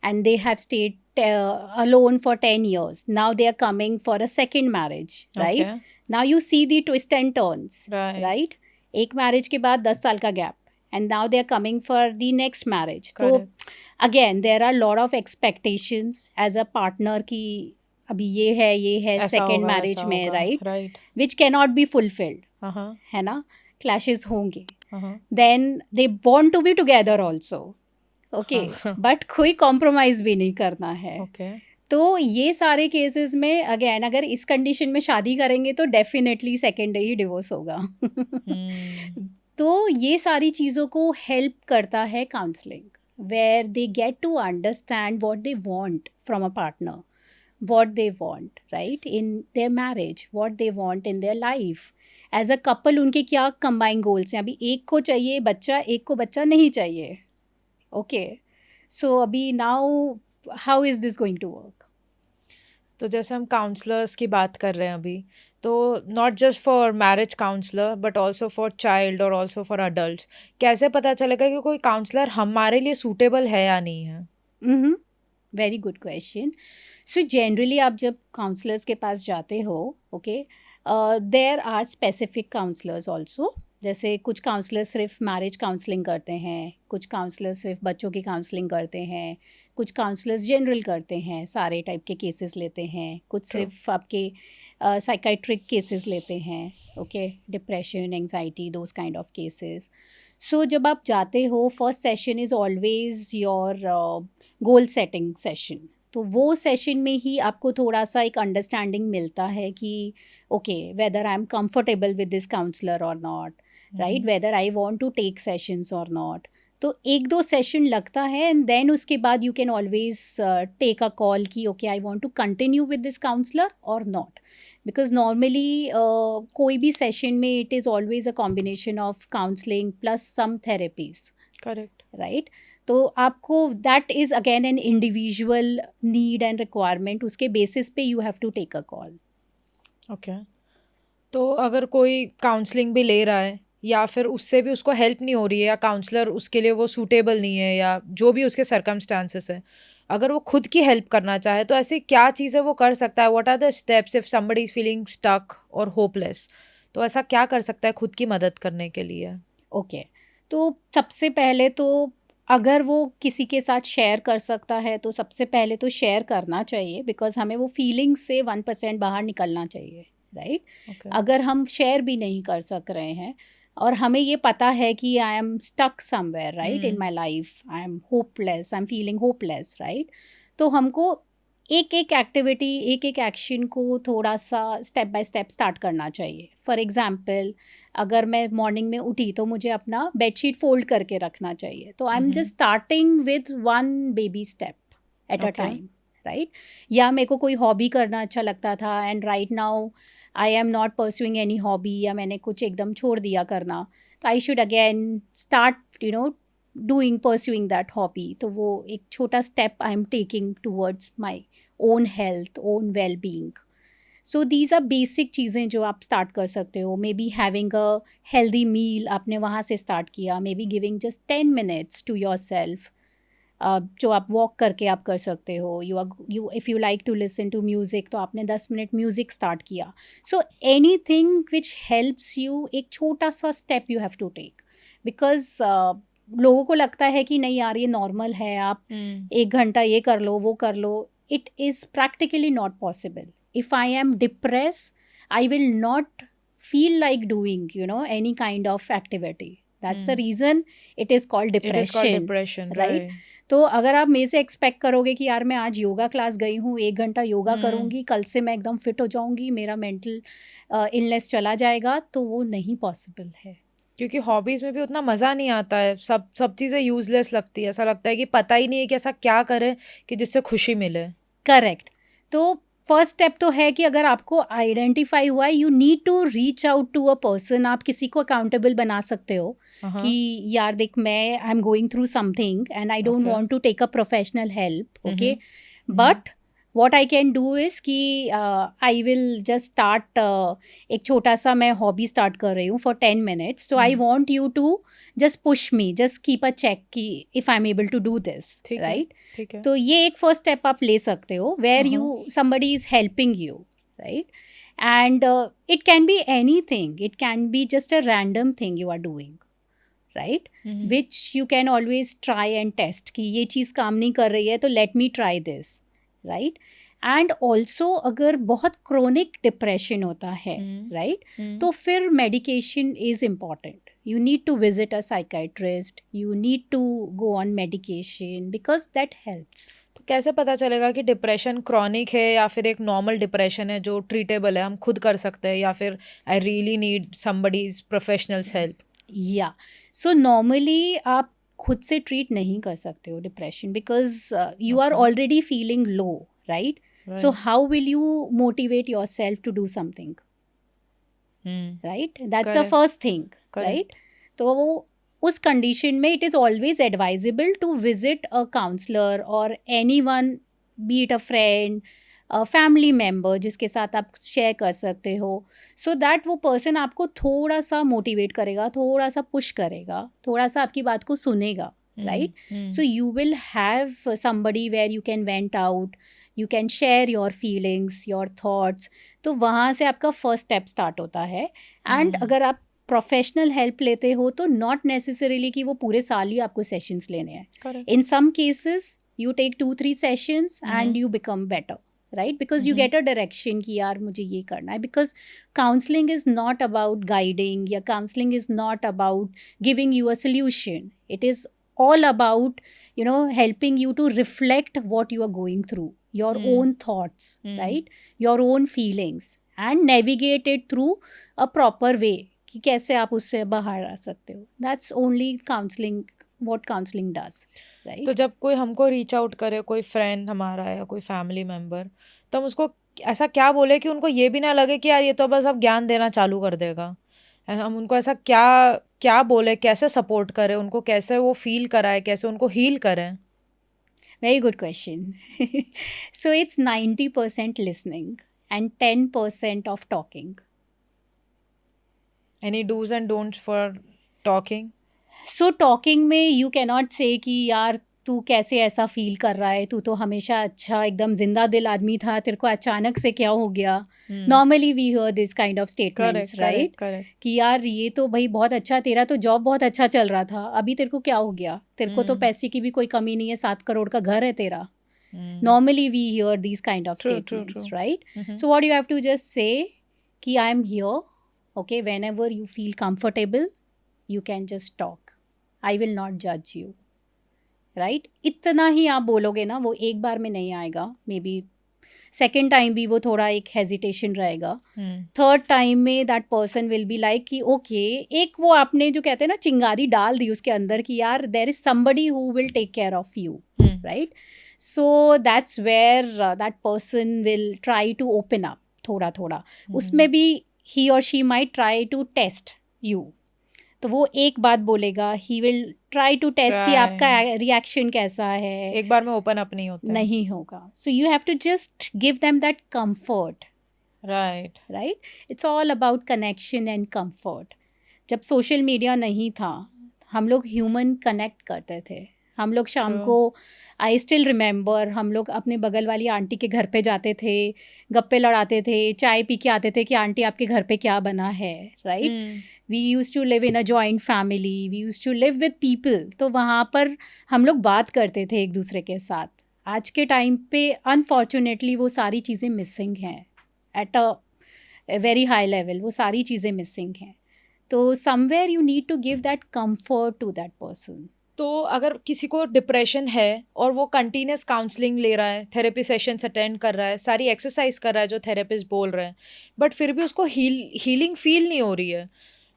and they have stayed alone for 10 years. Now they are coming for a second marriage, right? Okay. Now you see the twist and turns, Right. right? एक marriage के बाद 10 साल का gap, and now they are coming for the next marriage. तो Correct. again there are lot of expectations as a partner कि अभी ये है ऐसा second होगा, marriage ऐसा में, होगा. right? Right. which cannot be fulfilled, Uh-huh. है ना, clashes होंगे। Uh-huh. then they want to be together also, okay, हाँ. but कोई compromise भी नहीं करना है। Okay. तो ये सारे केसेस में अगेन अगर इस कंडीशन में शादी करेंगे तो डेफिनेटली सेकेंड डे ही डिवोर्स होगा। तो ये सारी चीज़ों को हेल्प करता है counselling, where they get to understand what they want from a partner, what they want, right, in their marriage, what they want in their life as a couple। उनके क्या combined goals हैं। अभी एक को चाहिए बच्चा, एक को बच्चा नहीं चाहिए, okay, so अभी now how is this going to work? तो जैसे हम काउंसलर्स की बात कर रहे हैं अभी, तो not just for marriage counsellor but also for child और ऑल्सो फॉर अडल्ट, कैसे पता चलेगा कि कोई काउंसलर हमारे लिए सूटेबल है या नहीं है? Very good question. So generally आप जब काउंसलर्स के पास जाते हो, okay, there are specific counsellors also. जैसे कुछ काउंसलर सिर्फ मैरिज काउंसलिंग करते हैं, कुछ काउंसलर सिर्फ बच्चों की काउंसलिंग करते हैं, कुछ काउंसलर्स जनरल करते हैं, सारे टाइप के केसेस लेते हैं, कुछ सिर्फ आपके साइकाइट्रिक केसेस लेते हैं, okay, depression, anxiety, those kind of cases. So जब आप जाते हो, first session is always your goal setting session. तो वो सेशन में ही आपको थोड़ा सा एक अंडरस्टैंडिंग मिलता है कि okay whether I am comfortable with this counsellor और not, right, whether I want to take sessions और नॉट। तो एक दो सेशन लगता है एंड देन उसके बाद you can always take a call कि okay I want to continue with this counsellor और नॉट, बिकॉज नॉर्मली कोई भी सेशन में it is always a combination of counselling plus some therapies, correct, right. तो आपको that is again an individual need and requirement, उसके बेसिस पे you have to take a call. Okay. तो अगर कोई काउंसलिंग भी ले रहा है या फिर उससे भी उसको हेल्प नहीं हो रही है, या काउंसलर उसके लिए वो सूटेबल नहीं है, या जो भी उसके सर्कमस्टांसेस है, अगर वो खुद की हेल्प करना चाहे तो ऐसी क्या चीज़ें वो कर सकता है? What are the steps if somebody is feeling stuck और होपलेस? तो ऐसा क्या कर सकता है खुद की मदद करने के लिए? ओके, तो सबसे पहले तो अगर वो किसी के साथ शेयर कर सकता है तो सबसे पहले तो शेयर करना चाहिए, बिकॉज हमें वो फीलिंग्स से 1% बाहर निकलना चाहिए, राइट। ओके, अगर हम शेयर भी नहीं कर सक रहे हैं और हमें ये पता है कि I am stuck somewhere, right, in my life, I am hopeless, I am feeling hopeless, right, तो हमको एक एक एक्टिविटी, एक एक एक्शन को थोड़ा सा स्टेप बाय स्टेप स्टार्ट करना चाहिए। फॉर एग्जाम्पल, अगर मैं मॉर्निंग में उठी तो मुझे अपना बेडशीट फोल्ड करके रखना चाहिए, तो I am just starting with one baby step at a Okay. Time, right. या मेरे को कोई हॉबी करना अच्छा लगता था and right now I am not pursuing any hobby, या मैंने कुछ एकदम छोड़ दिया करना, तो I should again start doing pursuing that hobby. तो वो एक छोटा step I am taking towards my own health, own well being. So these are basic चीज़ें जो आप स्टार्ट कर सकते हो. May be having a healthy meal, आपने वहाँ से स्टार्ट किया. May be giving just 10 minutes to yourself, जो आप वॉक करके आप कर सकते हो. You if you like to listen to music, तो आपने 10 मिनट म्यूज़िक स्टार्ट किया. So anything which helps you, एक छोटा सा step you have to take. Because लोगों को लगता है कि नहीं यार ये नॉर्मल है, आप 1 घंटा ये कर लो वो कर लो. It is practically not possible. If I am depress, I will not feel like doing any kind of activity. That's the reason it is called It is called depression. depression, right? तो अगर आप मेरे से एक्सपेक्ट करोगे कि यार मैं आज योगा क्लास गई हूँ, 1 घंटा योगा करूँगी, कल से मैं एकदम फिट हो जाऊँगी, मेरा मेंटल इलनेस चला जाएगा, तो वो नहीं पॉसिबल है. क्योंकि हॉबीज में भी उतना मजा नहीं आता है. सब चीजें यूजलेस लगती है. ऐसा लगता है कि पता ही नहीं है कि ऐसा क्या करें कि जिससे खुशी मिले. करेक्ट. तो फर्स्ट स्टेप तो है कि अगर आपको आइडेंटिफाई हुआ है, you need to reach out to a person. आप किसी को अकाउंटेबल बना सकते हो कि यार देख, मैं I am going through something and I don't want to take a professional help. Okay, but what I can do is कि I will just start एक छोटा सा मैं हॉबी स्टार्ट कर रही हूँ for 10 minutes. So I want you to just push me, just keep a check कि if I'm able to do this, right? ठीक है. तो ये एक फर्स्ट स्टेप आप ले सकते हो where you somebody is helping you, right? And it can be anything. It can be just a random thing you are doing, right? Which you can always try and test कि ये चीज़ काम नहीं कर रही है तो let me try this. Right. And also अगर बहुत क्रोनिक डिप्रेशन होता है, राइट, तो फिर medication is important. You need to visit a psychiatrist, you need to go on medication because that helps. तो कैसे पता चलेगा कि डिप्रेशन क्रॉनिक है या फिर एक नॉर्मल डिप्रेशन है जो ट्रीटेबल है, हम खुद कर सकते हैं, या फिर I really need somebody's professionals help? या सो नॉर्मली आप खुद से ट्रीट नहीं कर सकते हो depression because you are already feeling low, right? So how will you motivate yourself to do something, right? That's the first thing, right? तो उस कंडीशन में it is always advisable to visit a counsellor और anyone, be it a friend, family member जिसके साथ आप शेयर कर सकते हो, सो दैट वो पर्सन आपको थोड़ा सा मोटिवेट करेगा, थोड़ा सा पुश करेगा, थोड़ा सा आपकी बात को सुनेगा, right? So you will have somebody where you can vent out, you can share your feelings, your thoughts. तो वहाँ से आपका फर्स्ट स्टेप स्टार्ट होता है. एंड अगर आप प्रोफेशनल हेल्प लेते हो तो नॉट नेसेसरीली कि वो पूरे साल ही आपको सेशंस लेने हैं. In some cases you take 2-3 sessions and you become better, right? Because you get a direction कि यार मुझे ये करना है. Because counseling is not about guiding, या counseling is not about giving you a solution. It is all about, helping you to reflect what you are going through, your own thoughts, right? Your own feelings, and navigate it through a proper way कि कैसे आप उससे बाहर आ सकते हो. That's only counseling, what counseling does, right? तो जब कोई हमको रीच आउट करे, कोई फ्रेंड हमारा या कोई फैमिली मेम्बर, तो हम उसको ऐसा क्या बोले कि उनको ये भी ना लगे कि यार ये तो बस अब ज्ञान देना चालू कर देगा. हम उनको ऐसा क्या क्या बोले, कैसे सपोर्ट करें उनको, कैसे वो फील कराए, कैसे उनको हील करें? Very good question. So it's 90% listening and 10% of talking. Any do's and don'ts for talking? So talking में यू कैनॉट से कि यार तू कैसे ऐसा फील कर रहा है, तू तो हमेशा अच्छा एकदम जिंदा दिल आदमी था, तेरे को अचानक से क्या हो गया. Normally we hear this kind of statements, right? कि यार ये तो भाई बहुत अच्छा, तेरा तो जॉब बहुत अच्छा चल रहा था, अभी तेरे को क्या हो गया, तेरे को तो पैसे की भी कोई कमी नहीं है, 7 करोड़ का घर है तेरा. Normally we hear this kind of statements, right? So what you have to just say कि I am here, okay, whenever you feel comfortable you can just talk, I will not judge you, right? इतना ही आप बोलोगे ना, वो एक बार में नहीं आएगा. मे बी सेकेंड टाइम भी वो थोड़ा एक हेजिटेशन रहेगा. थर्ड टाइम में that person will be like कि ओके, एक वो आपने जो कहते हैं ना चिंगारी डाल दी उसके अंदर कि यार there is somebody who will take care of you, right? So that's where that person will try to open up थोड़ा थोड़ा. उसमें भी ही और she might try to test you. तो वो एक बात बोलेगा, he will try to test कि आपका रिएक्शन कैसा है. एक बार में ओपन अप नहीं होता, नहीं होगा. So you have to just give them that comfort, right. Right. It's all about connection and comfort. जब सोशल मीडिया नहीं था, हम लोग ह्यूमन कनेक्ट करते थे. हम लोग शाम True. को, आई स्टिल रिमेंबर, हम लोग अपने बगल वाली आंटी के घर पे जाते थे, गप्पे लड़ाते थे, चाय पी के आते थे कि आंटी आपके घर पे क्या बना है. Right. We use to live in a joint family, we use to live with people. तो वहाँ पर हम लोग बात करते थे एक दूसरे के साथ. आज के टाइम पे अनफॉर्चुनेटली वो सारी चीज़ें मिसिंग हैं. At a very high level वो सारी चीज़ें मिसिंग हैं. तो somewhere you need to give that comfort to that person. तो अगर किसी को डिप्रेशन है और वो कंटिन्यूस काउंसलिंग ले रहा है, थेरेपी सेशंस अटेंड कर रहा है, सारी एक्सरसाइज कर रहा है जो थेरेपिस्ट बोल रहे हैं, बट फिर भी उसको हीलिंग फील नहीं हो रही है,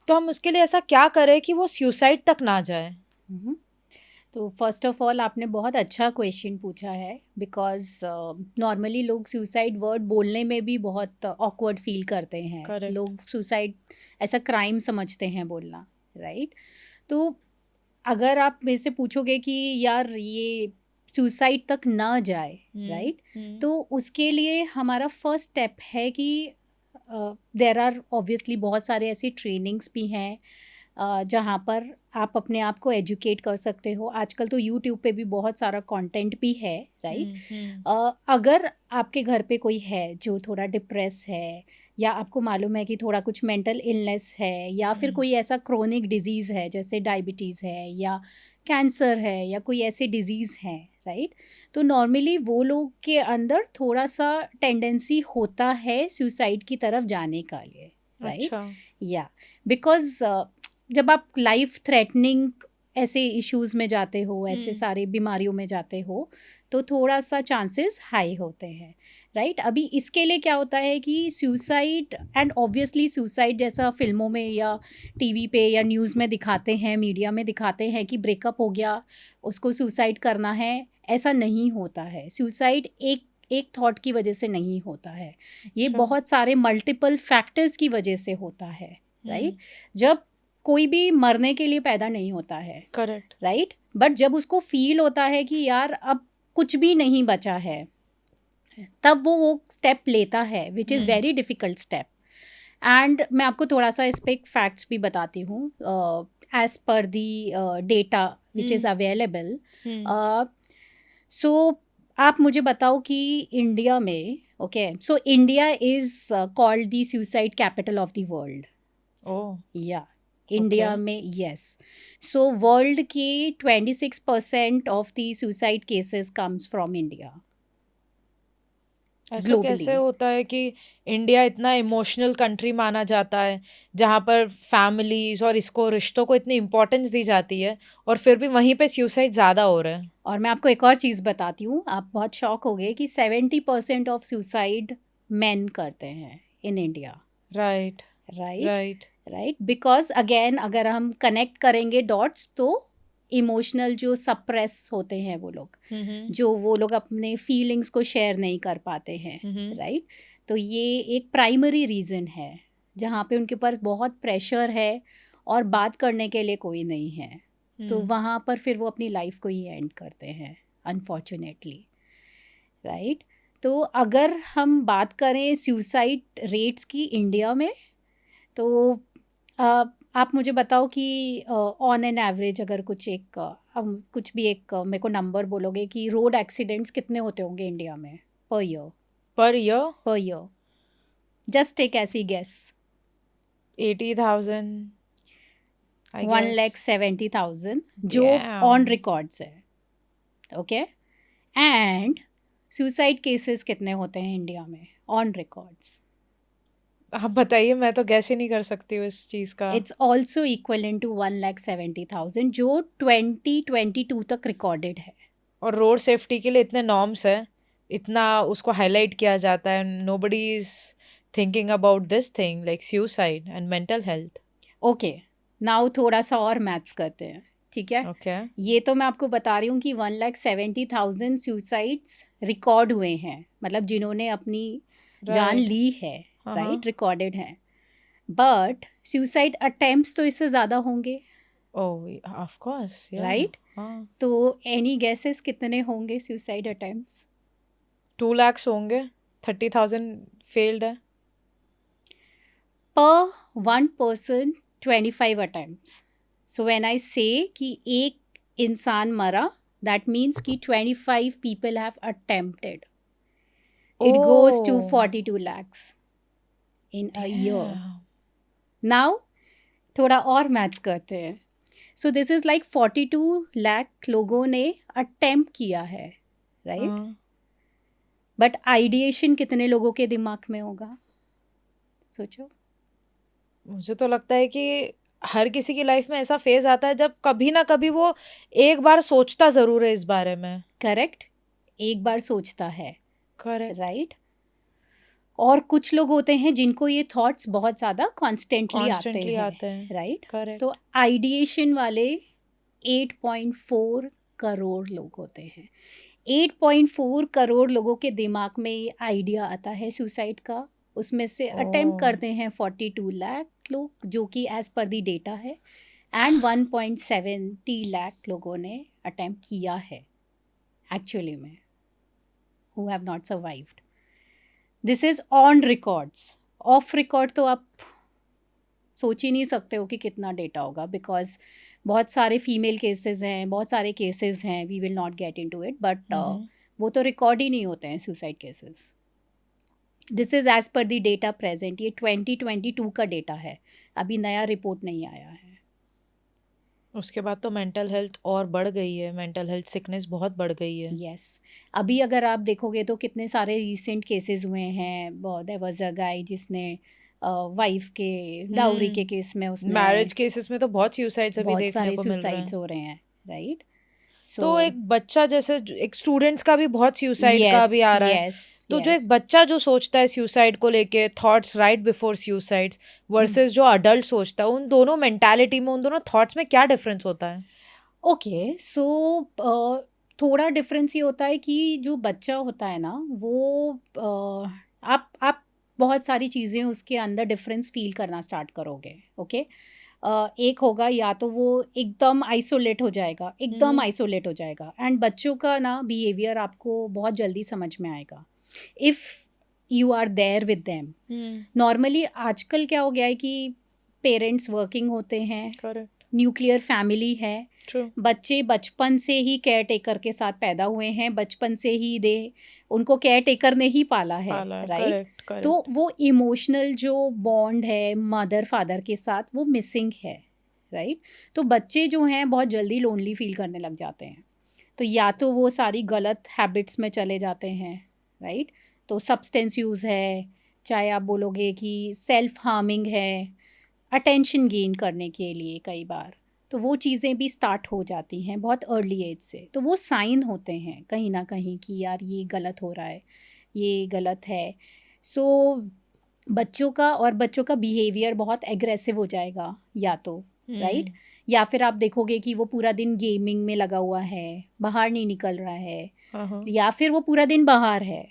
तो हम उसके लिए ऐसा क्या करें कि वो सुसाइड तक ना जाए? तो फर्स्ट ऑफ ऑल आपने बहुत अच्छा क्वेश्चन पूछा है, बिकॉज नॉर्मली लोग सुसाइड वर्ड बोलने में भी बहुत ऑकवर्ड फील करते हैं. Correct. लोग सुसाइड ऐसा क्राइम समझते हैं बोलना. राइट. तो अगर आप मेरे से पूछोगे कि यार ये सुसाइड तक ना जाए, राइट, तो उसके लिए हमारा फर्स्ट स्टेप है कि देर आर ऑब्वियसली बहुत सारे ऐसे ट्रेनिंग्स भी हैं जहाँ पर आप अपने आप को एजुकेट कर सकते हो. आजकल तो यूट्यूब पे भी बहुत सारा कंटेंट भी है. राइट. अगर आपके घर पे कोई है जो थोड़ा डिप्रेस है, या आपको मालूम है कि थोड़ा कुछ मेंटल इलनेस है, या फिर कोई ऐसा क्रोनिक डिजीज़ है जैसे डायबिटीज़ है या कैंसर है या कोई ऐसे डिजीज़ हैं, राइट, तो नॉर्मली वो लोग के अंदर थोड़ा सा टेंडेंसी होता है सुसाइड की तरफ जाने का लिए. राइट. अच्छा. या बिकॉज जब आप लाइफ थ्रेटनिंग ऐसे इश्यूज़ में जाते हो, ऐसे सारे बीमारियों में जाते हो, तो थोड़ा सा चांसेस हाई होते हैं. राइट. अभी इसके लिए क्या होता है कि सुसाइड, एंड ऑब्वियसली सुसाइड जैसा फिल्मों में या टीवी पे या न्यूज़ में दिखाते हैं, मीडिया में दिखाते हैं कि ब्रेकअप हो गया, उसको सुसाइड करना है, ऐसा नहीं होता है. सुसाइड एक थॉट की वजह से नहीं होता है. ये अच्छा. बहुत सारे मल्टीपल फैक्टर्स की वजह से होता है. राइट. जब कोई भी मरने के लिए पैदा नहीं होता है. करेक्ट. राइट. बट जब उसको फील होता है कि यार अब कुछ भी नहीं बचा है, तब वो स्टेप लेता है, which is very difficult step. And मैं आपको थोड़ा सा इस पे एक फैक्ट्स भी बताती हूँ. As per the data which is available, so आप मुझे बताओ कि इंडिया में, okay, so India is called the suicide capital of the world. Oh. या इंडिया में, यस. सो वर्ल्ड की 26% of the suicide cases comes from India. ऐसा कैसे होता है कि इंडिया इतना इमोशनल कंट्री माना जाता है, जहाँ पर फैमिलीज और इसको रिश्तों को इतनी इम्पोर्टेंस दी जाती है, और फिर भी वहीं पे सुसाइड ज़्यादा हो रहा है? और मैं आपको एक और चीज़ बताती हूँ, आप बहुत शॉक हो गए कि 70% ऑफ सुसाइड मेन करते हैं in India. Right. Right. Right. Right. Because again अगर हम कनेक्ट करेंगे डॉट्स, तो इमोशनल जो सप्रेस होते हैं वो लोग अपने फीलिंग्स को शेयर नहीं कर पाते हैं. राइट. तो ये एक प्राइमरी रीज़न है जहाँ पे उनके पास बहुत प्रेशर है और बात करने के लिए कोई नहीं है. तो वहाँ पर फिर वो अपनी लाइफ को ही एंड करते हैं, अनफॉर्चुनेटली. राइट. तो अगर हम बात करें सुसाइड रेट्स की इंडिया में, तो आप मुझे बताओ कि ऑन एन एवरेज अगर कुछ भी एक मेरे को नंबर बोलोगे कि रोड एक्सीडेंट्स कितने होते होंगे इंडिया में per year? Per year just एक ऐसी गेस. 80,000. 1,70,000 जो ऑन रिकॉर्ड्स है. ओके. एंड सुसाइड केसेस कितने होते हैं इंडिया में ऑन रिकॉर्ड्स? आप बताइए, मैं तो गैस ही नहीं कर सकती हूँ इस चीज़ का. इट्स ऑल्सो इक्वलेंट टू 1,70,000 जो 2022 तक रिकॉर्डेड है. और रोड सेफ्टी के लिए इतने नॉर्म्स है, इतना उसको हाईलाइट किया जाता है, nobody is thinking about this thing like suicide and mental health. Okay, now थोड़ा सा और मैथ्स करते हैं, ठीक है? ओके. ये तो मैं आपको बता रही हूँ कि 1,70,000 सुसाइड्स रिकॉर्ड हुए हैं, मतलब जिन्होंने अपनी जान ली है. राइट. रिकॉर्डेड है. बट सुसाइड अटेम्प्ट्स तो इससे ज़्यादा होंगे. ओह, ऑफ कोर्स. राइट. तो एनी गेसेस कितने होंगे सुसाइड अटेम्प्ट्स? 2 lakhs होंगे. 30,000 फेल्ड है. per one person 25 attempts. So when I say कि एक इंसान मरा, that means कि 25 people have attempted. It goes to 42 lakhs in a year. Damn. Now थोड़ा और मैथ्स करते हैं. So this is like 42 lakh लोगों ने attempt किया है, right? हाँ. बट आइडिएशन कितने लोगों के दिमाग में होगा, सोचो. मुझे तो लगता है कि हर किसी की लाइफ में ऐसा फेज आता है जब कभी ना कभी वो एक बार सोचता जरूर है इस बारे में. करेक्ट, एक बार सोचता है, करेक्ट. राइट. और कुछ लोग होते हैं जिनको ये थॉट्स बहुत ज़्यादा कॉन्स्टेंटली आते हैं, राइट. करेक्ट. तो आइडिएशन वाले 8.4 करोड़ लोग होते हैं. 8.4 करोड़ लोगों के दिमाग में ये आइडिया आता है सुसाइड का. उसमें से अटेम्प्ट करते हैं 42 लाख लोग, जो कि एज पर दी डेटा है. एंड 1.70 लाख लोगों ने अटेम्प्ट किया है एक्चुअली में, who have not survived. This is on records. Of record तो आप सोच ही नहीं सकते हो कि कितना डेटा होगा, बिकॉज बहुत सारे फीमेल केसेस हैं, बहुत सारे केसेस हैं. We will not get into it, but वो तो रिकॉर्ड ही नहीं होते हैं suicide cases. This is as per the data present. ये 2022 का डेटा है, अभी नया रिपोर्ट नहीं आया है. उसके बाद तो मेंटल हेल्थ और बढ़ गई है, मेंटल हेल्थ सिकनेस बहुत बढ़ गई है. यस. अभी अगर आप देखोगे तो कितने सारे रिसेंट केसेस हुए हैं. देयर वाज अ गाय जिसने वाइफ के डाउरी के केस में उसने, मैरिज केसेस में तो बहुत सुसाइड्स अभी बहुत देखने सारे को मिल रहे सुसाइड्स हैं. हो रहे हैं, राइट. तो एक बच्चा जैसे एक स्टूडेंट्स का भी बहुत सुसाइड का भी आ रहा है. तो जो एक बच्चा जो सोचता है सुसाइड को लेके, thoughts right before suicides versus जो अडल्ट सोचता है, उन दोनों मेंटालिटी में, उन दोनों थॉट्स में क्या डिफरेंस होता है? ओके, सो थोड़ा डिफरेंस ये होता है कि जो बच्चा होता है ना, वो आप बहुत सारी चीज़ें उसके अंदर डिफरेंस फील करना स्टार्ट करोगे. ओके, एक होगा या तो वो एकदम आइसोलेट हो जाएगा, एकदम आइसोलेट हो जाएगा. एंड बच्चों का ना बिहेवियर आपको बहुत जल्दी समझ में आएगा if you are there with them. Normally आजकल क्या हो गया है कि पेरेंट्स वर्किंग होते हैं, करेक्ट. न्यूक्लियर फैमिली है. ट्रू. बच्चे बचपन से ही केयर टेकर के साथ पैदा हुए हैं, बचपन से ही उनको केयर टेकर ने ही पाला है, राइट. तो वो इमोशनल जो बॉन्ड है मदर फादर के साथ वो मिसिंग है, राइट. तो बच्चे जो हैं बहुत जल्दी लोनली फील करने लग जाते हैं. तो या तो वो सारी गलत हैबिट्स में चले जाते हैं, राइट. तो सब्सटेंस यूज़ है, चाहे आप बोलोगे कि सेल्फ हार्मिंग है, अटेंशन गेन करने के लिए कई बार. तो वो चीज़ें भी स्टार्ट हो जाती हैं बहुत अर्ली एज से. तो वो साइन होते हैं कहीं ना कहीं कि यार ये गलत हो रहा है, ये गलत है. सो बच्चों का बिहेवियर बहुत एग्रेसिव हो जाएगा या तो, राइट. या फिर आप देखोगे कि वो पूरा दिन गेमिंग में लगा हुआ है, बाहर नहीं निकल रहा है. या फिर वो पूरा दिन बाहर है.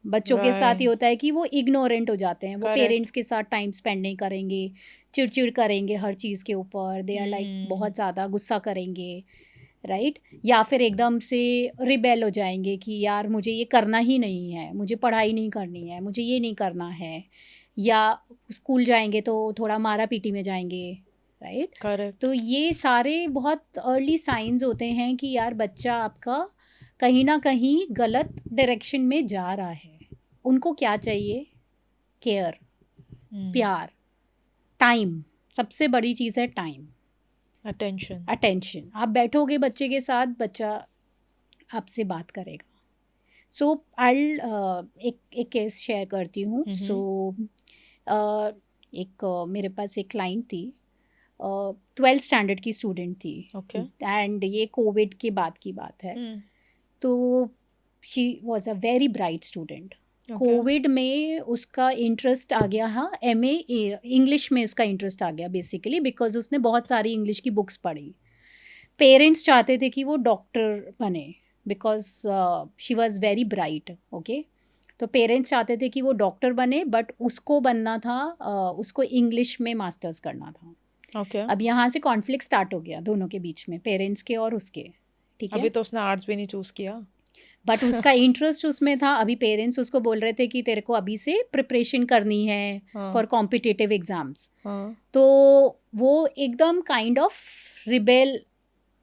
बच्चों के साथ ये होता है कि वो इग्नोरेंट हो जाते हैं, वो पेरेंट्स के साथ टाइम स्पेंड नहीं करेंगे, चिड़चिड़ करेंगे हर चीज़ के ऊपर. दे आर लाइक बहुत ज़्यादा गुस्सा करेंगे, राइट. या फिर एकदम से रिबेल हो जाएंगे कि यार मुझे ये करना ही नहीं है, मुझे पढ़ाई नहीं करनी है, मुझे ये नहीं करना है. या स्कूल जाएंगे तो थोड़ा मारा पीटी में जाएंगे, राइट. करेक्ट. तो ये सारे बहुत अर्ली साइंस होते हैं कि यार बच्चा आपका कहीं ना कहीं गलत डायरेक्शन में जा रहा है. उनको क्या चाहिए? केयर, प्यार, टाइम. सबसे बड़ी चीज़ है टाइम, अटेंशन. आप बैठोगे बच्चे के साथ, बच्चा आपसे बात करेगा. सो आई एक केस शेयर करती हूँ. सो मेरे पास एक क्लाइंट थी, 12th स्टैंडर्ड की स्टूडेंट थी. एंड ये कोविड के बाद की बात है. तो she was a very bright student. Covid में उसका इंटरेस्ट आ गया, हाँ, MA इंग्लिश में उसका इंटरेस्ट आ गया बेसिकली, बिकॉज उसने बहुत सारी इंग्लिश की बुक्स पढ़ी. पेरेंट्स चाहते थे कि वो डॉक्टर बने because she was very bright. Okay, तो पेरेंट्स चाहते थे कि वो डॉक्टर बने, बट उसको बनना था, उसको इंग्लिश में मास्टर्स करना था. अब यहाँ से कॉन्फ्लिक्ट स्टार्ट हो गया दोनों के बीच में, पेरेंट्स के और उसके. ठीक है, अभी तो उसने आर्ट्स भी नहीं चूज़ किया. बट उसका इंटरेस्ट उसमें था। अभी पेरेंट्स उसको बोल रहे थे कि तेरे को अभी से प्रिपरेशन करनी है हाँ, फॉर कॉम्पिटिटिव एग्जाम्स। हाँ, तो वो एकदम काइंड ऑफ रिबेल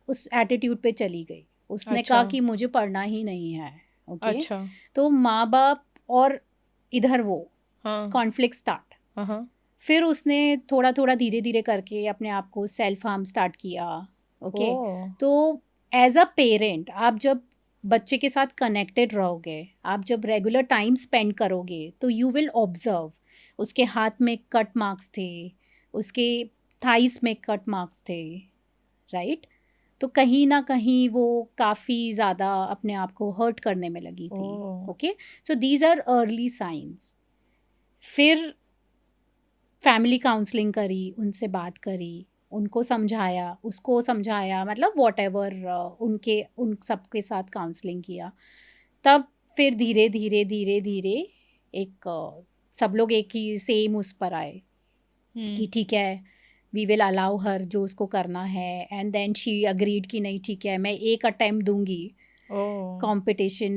उस एटीट्यूड पे चली गई। उसने अच्छा, कहा कि मुझे पढ़ना ही नहीं है। ओके, अच्छा, तो माँ बाप और इधर वो हाँ, कॉन्फ्लिक्ट स्टार्ट। हाँ, हाँ, फिर उसने थोड़ा थोड़ा धीरे धीरे करके अपने आप को सेल्फ हार्म स्टार्ट किया। ओके, ओह, तो एज अ पेरेंट आप जब बच्चे के साथ कनेक्टेड रहोगे, आप जब रेगुलर टाइम स्पेंड करोगे, तो यू विल ऑब्जर्व उसके हाथ में कट मार्क्स थे, उसके थाइस में कट मार्क्स थे, राइट? तो कहीं ना कहीं वो काफ़ी ज़्यादा अपने आप को हर्ट करने में लगी थी। Oh, okay, so these are early signs. फिर फैमिली काउंसलिंग करी, उनसे बात करी, उनको समझाया, उसको समझाया, मतलब वॉटेवर उनके उन सबके साथ काउंसलिंग किया। तब फिर धीरे धीरे धीरे धीरे एक सब लोग एक ही सेम उस पर आए कि ठीक है, वी विल अलाउ हर जो उसको करना है। एंड देन शी अग्रीड कि नहीं ठीक है, मैं एक अटेम्प्ट दूंगी ओह, कंपटीशन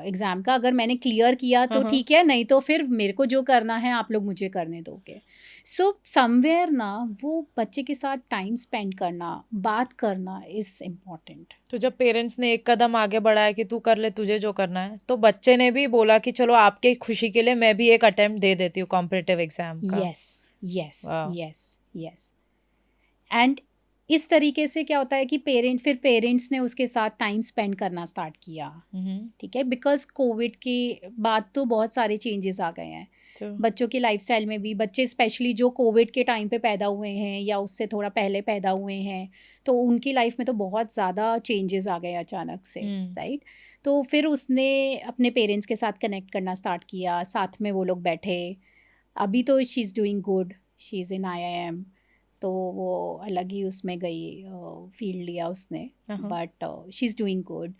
एग्ज़ाम का, अगर मैंने क्लियर किया हाँ, तो हाँ, ठीक है, नहीं तो फिर मेरे को जो करना है आप लोग मुझे करने दोगे। सो समवेयर ना वो बच्चे के साथ टाइम स्पेंड करना, बात करना इज़ इम्पॉर्टेंट। तो जब पेरेंट्स ने एक कदम आगे बढ़ाया कि तू कर ले, तुझे जो करना है, तो बच्चे ने भी बोला कि चलो आपके खुशी के लिए मैं भी एक अटेम्प्ट दे देती हूँ कॉम्पिटिटिव एग्जाम का। यस, यस, वाह। Yes, yes. एंड इस तरीके से क्या होता है कि पेरेंट्स ने उसके साथ टाइम स्पेंड करना स्टार्ट किया। ठीक है, बिकॉज कोविड के बाद तो बहुत सारे चेंजेस आ गए हैं तो बच्चों की लाइफस्टाइल में भी। बच्चे स्पेशली जो कोविड के टाइम पे पैदा हुए हैं या उससे थोड़ा पहले पैदा हुए हैं, तो उनकी लाइफ में तो बहुत ज़्यादा चेंजेस आ गए अचानक से, राइट? तो फिर उसने अपने पेरेंट्स के साथ कनेक्ट करना स्टार्ट किया, साथ में वो लोग बैठे। अभी तो she is doing good, she is in IIM, तो वो अलग ही उसमें गई, फील्ड लिया उसने, हाँ, but she is doing good.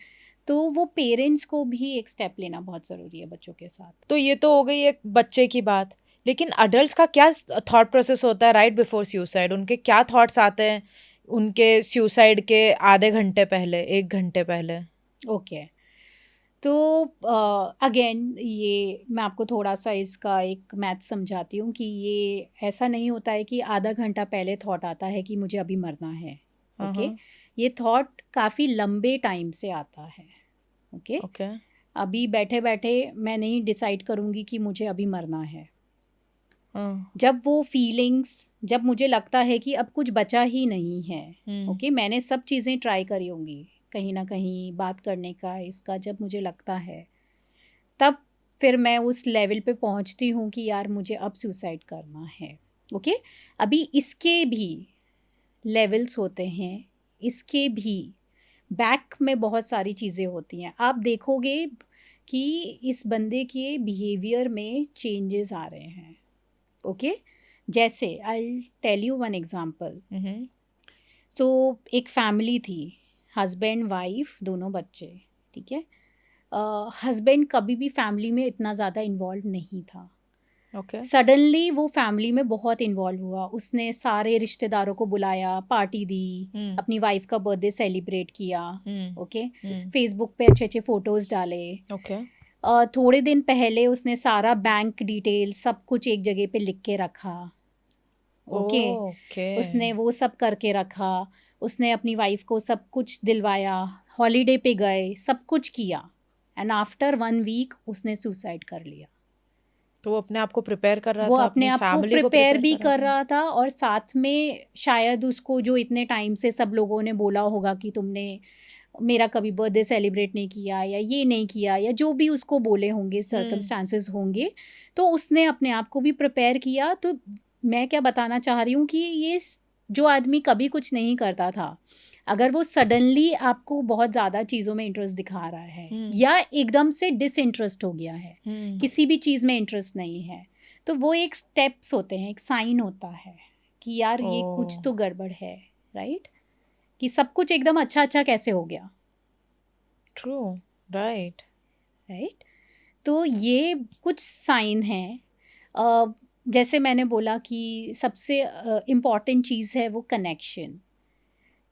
तो वो पेरेंट्स को भी एक स्टेप लेना बहुत ज़रूरी है बच्चों के साथ। तो ये तो हो गई एक बच्चे की बात, लेकिन अडल्ट्स का क्या थॉट प्रोसेस होता है राइट बिफोर सुसाइड? उनके क्या थॉट्स आते हैं उनके सुसाइड के आधे घंटे पहले, एक घंटे पहले? ओके, तो अगेन ये मैं आपको थोड़ा सा इसका एक मैथ समझाती हूँ कि ये ऐसा नहीं होता है कि आधा घंटा पहले थॉट आता है कि मुझे अभी मरना है। हाँ, ओके, हाँ, ये थॉट काफ़ी लंबे टाइम से आता है। ओके, ओके, अभी बैठे बैठे मैं नहीं डिसाइड करूँगी कि मुझे अभी मरना है। हाँ, जब वो फीलिंग्स, जब मुझे लगता है कि अब कुछ बचा ही नहीं है, ओके, मैंने सब चीज़ें ट्राई करी होंगी, कहीं ना कहीं बात करने का इसका, जब मुझे लगता है तब फिर मैं उस लेवल पे पहुंचती हूँ कि यार मुझे अब सुसाइड करना है। ओके, अभी इसके भी लेवल्स होते हैं, इसके भी बैक में बहुत सारी चीज़ें होती हैं। आप देखोगे कि इस बंदे के बिहेवियर में चेंजेस आ रहे हैं। ओके, जैसे I tell you one example. So एक फैमिली थी, हस्बैंड वाइफ दोनों बच्चे, ठीक है। हस्बैंड कभी भी फैमिली में इतना ज़्यादा इन्वॉल्व नहीं था। ओके, सडनली वो फैमिली में बहुत इन्वॉल्व हुआ, उसने सारे रिश्तेदारों को बुलाया, पार्टी दी, अपनी वाइफ का बर्थडे सेलिब्रेट किया। ओके, फेसबुक पे अच्छे अच्छे फोटोज़ डाले। ओके, थोड़े दिन पहले उसने सारा बैंक डिटेल सब कुछ एक जगह पे लिख के रखा। ओके, ओके, उसने वो सब करके रखा। उसने अपनी वाइफ को सब कुछ दिलवाया, हॉलीडे पे गए, सब कुछ किया। एंड आफ्टर 1 वीक उसने सुसाइड कर लिया। तो वो अपने आप को प्रिपेयर कर रहा वो था, अपने अपनी आप को फैमिली को प्रिपेयर प्रिपेयर भी कर रहा कर था। रहा था, और साथ में शायद उसको जो इतने टाइम से सब लोगों ने बोला होगा कि तुमने मेरा कभी बर्थडे सेलिब्रेट नहीं किया या ये नहीं किया, या जो भी उसको बोले होंगे, सर्कमस्टांसेस होंगे, तो उसने अपने आप को भी प्रिपेयर किया। तो मैं क्या बताना चाह रही हूँ कि ये जो आदमी कभी कुछ नहीं करता था, अगर वो सडनली आपको बहुत ज़्यादा चीज़ों में इंटरेस्ट दिखा रहा है या एकदम से डिसइंटरेस्ट हो गया है, किसी भी चीज़ में इंटरेस्ट नहीं है, तो वो एक स्टेप्स होते हैं, एक साइन होता है कि यार ये कुछ तो गड़बड़ है, राइट? कि सब कुछ एकदम अच्छा अच्छा कैसे हो गया, ट्रू, राइट। राइट? तो ये कुछ साइन हैं। जैसे मैंने बोला कि सबसे इम्पॉर्टेंट चीज़ है वो कनेक्शन।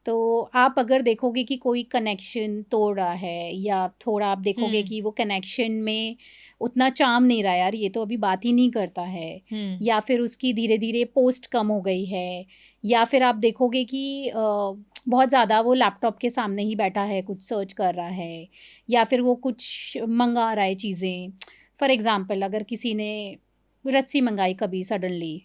तो आप अगर देखोगे कि कोई कनेक्शन तोड़ रहा है या थोड़ा आप देखोगे हम्म। कि वो कनेक्शन में उतना चार्म नहीं रहा, यार ये तो अभी बात ही नहीं करता है, या फिर उसकी धीरे धीरे पोस्ट कम हो गई है, या फिर आप देखोगे कि बहुत ज़्यादा वो लैपटॉप के सामने ही बैठा है, कुछ सर्च कर रहा है, या फिर वो कुछ मंगा रहा है चीज़ें। फॉर एग्ज़ाम्पल अगर किसी ने रस्सी मंगाई कभी सडनली,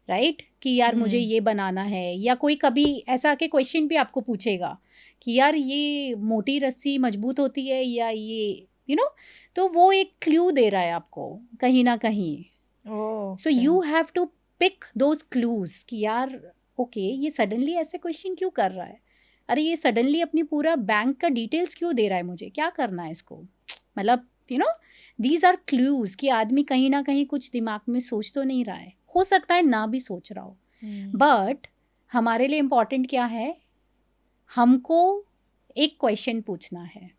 राइट, कि यार मुझे ये बनाना है, या कोई कभी ऐसा के क्वेश्चन भी आपको पूछेगा कि यार ये मोटी रस्सी मजबूत होती है या ये तो वो एक क्लू दे रहा है आपको कहीं ना कहीं। So you have to pick those clues कि यार ओके ये सडनली ऐसे क्वेश्चन क्यों कर रहा है, अरे ये सडनली अपनी पूरा बैंक का डिटेल्स क्यों दे रहा है, मुझे क्या करना है इसको, मतलब दीज आर क्लूज कि आदमी कहीं ना कहीं कुछ दिमाग में सोच तो नहीं रहा है, हो सकता है ना भी सोच रहा हो, बट हमारे लिए इम्पॉर्टेंट क्या है, हमको एक क्वेश्चन पूछना है,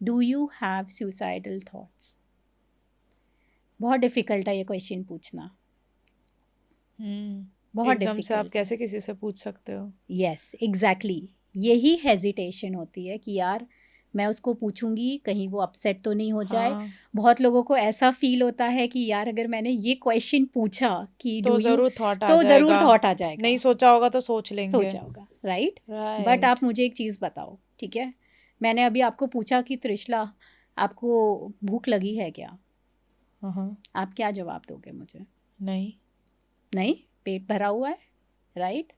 do you have suicidal thoughts. बहुत डिफिकल्ट है ये क्वेश्चन पूछना, बहुत एकदम से आप डिफिकल्ट। कैसे किसी से पूछ सकते हो? यस एग्जैक्टली, यही हेजिटेशन होती है कि यार मैं उसको पूछूंगी कहीं वो अपसेट तो नहीं हो जाए। हाँ, बहुत लोगों को ऐसा फील होता है कि यार अगर मैंने ये क्वेश्चन पूछा कि तो डू यू, जरूर थॉट आ तो ज़रूर जाएगा, थॉट आ जाएगा, नहीं सोचा होगा तो सोच लेंगे। सोचा होगा, राइट। But right. आप मुझे एक चीज़ बताओ, ठीक है, मैंने अभी आपको पूछा कि त्रिशला आपको भूख लगी है क्या, हाँ। आप क्या जवाब दोगे मुझे? नहीं। नहीं, पेट भरा हुआ है, राइट।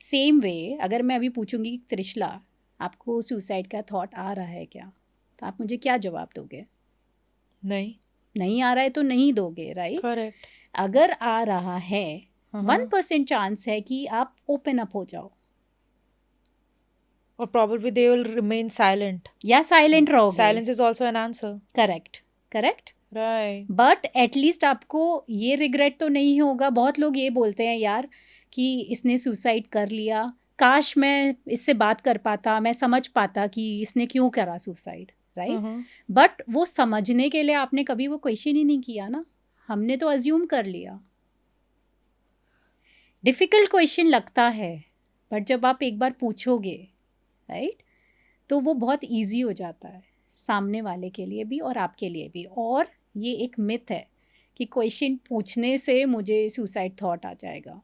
सेम वे अगर मैं अभी पूछूंगी कि त्रिशला आपको सुसाइड का थॉट आ रहा है क्या, तो आप मुझे क्या जवाब दोगे? नहीं। नहीं आ रहा है तो नहीं दोगे, राइट। करेक्ट। अगर आ रहा है, हाँ। 1% चांस है कि आप ओपन अप हो जाओ, और probably they will remain silent. या साइलेंट रहोगे। Silence is also an answer. Correct, correct. Right. But at least आपको ये रिग्रेट तो नहीं होगा। बहुत लोग ये बोलते हैं यार कि इसने सुसाइड कर लिया, काश मैं इससे बात कर पाता, मैं समझ पाता कि इसने क्यों करा सुसाइड, राइट। बट वो समझने के लिए आपने कभी वो क्वेश्चन ही नहीं किया ना, हमने तो अज्यूम कर लिया। डिफ़िकल्ट क्वेश्चन लगता है, बट जब आप एक बार पूछोगे, राइट, तो वो बहुत इजी हो जाता है सामने वाले के लिए भी और आपके लिए भी। और ये एक मिथ है कि क्वेश्चन पूछने से मुझे सुसाइड थॉट आ जाएगा।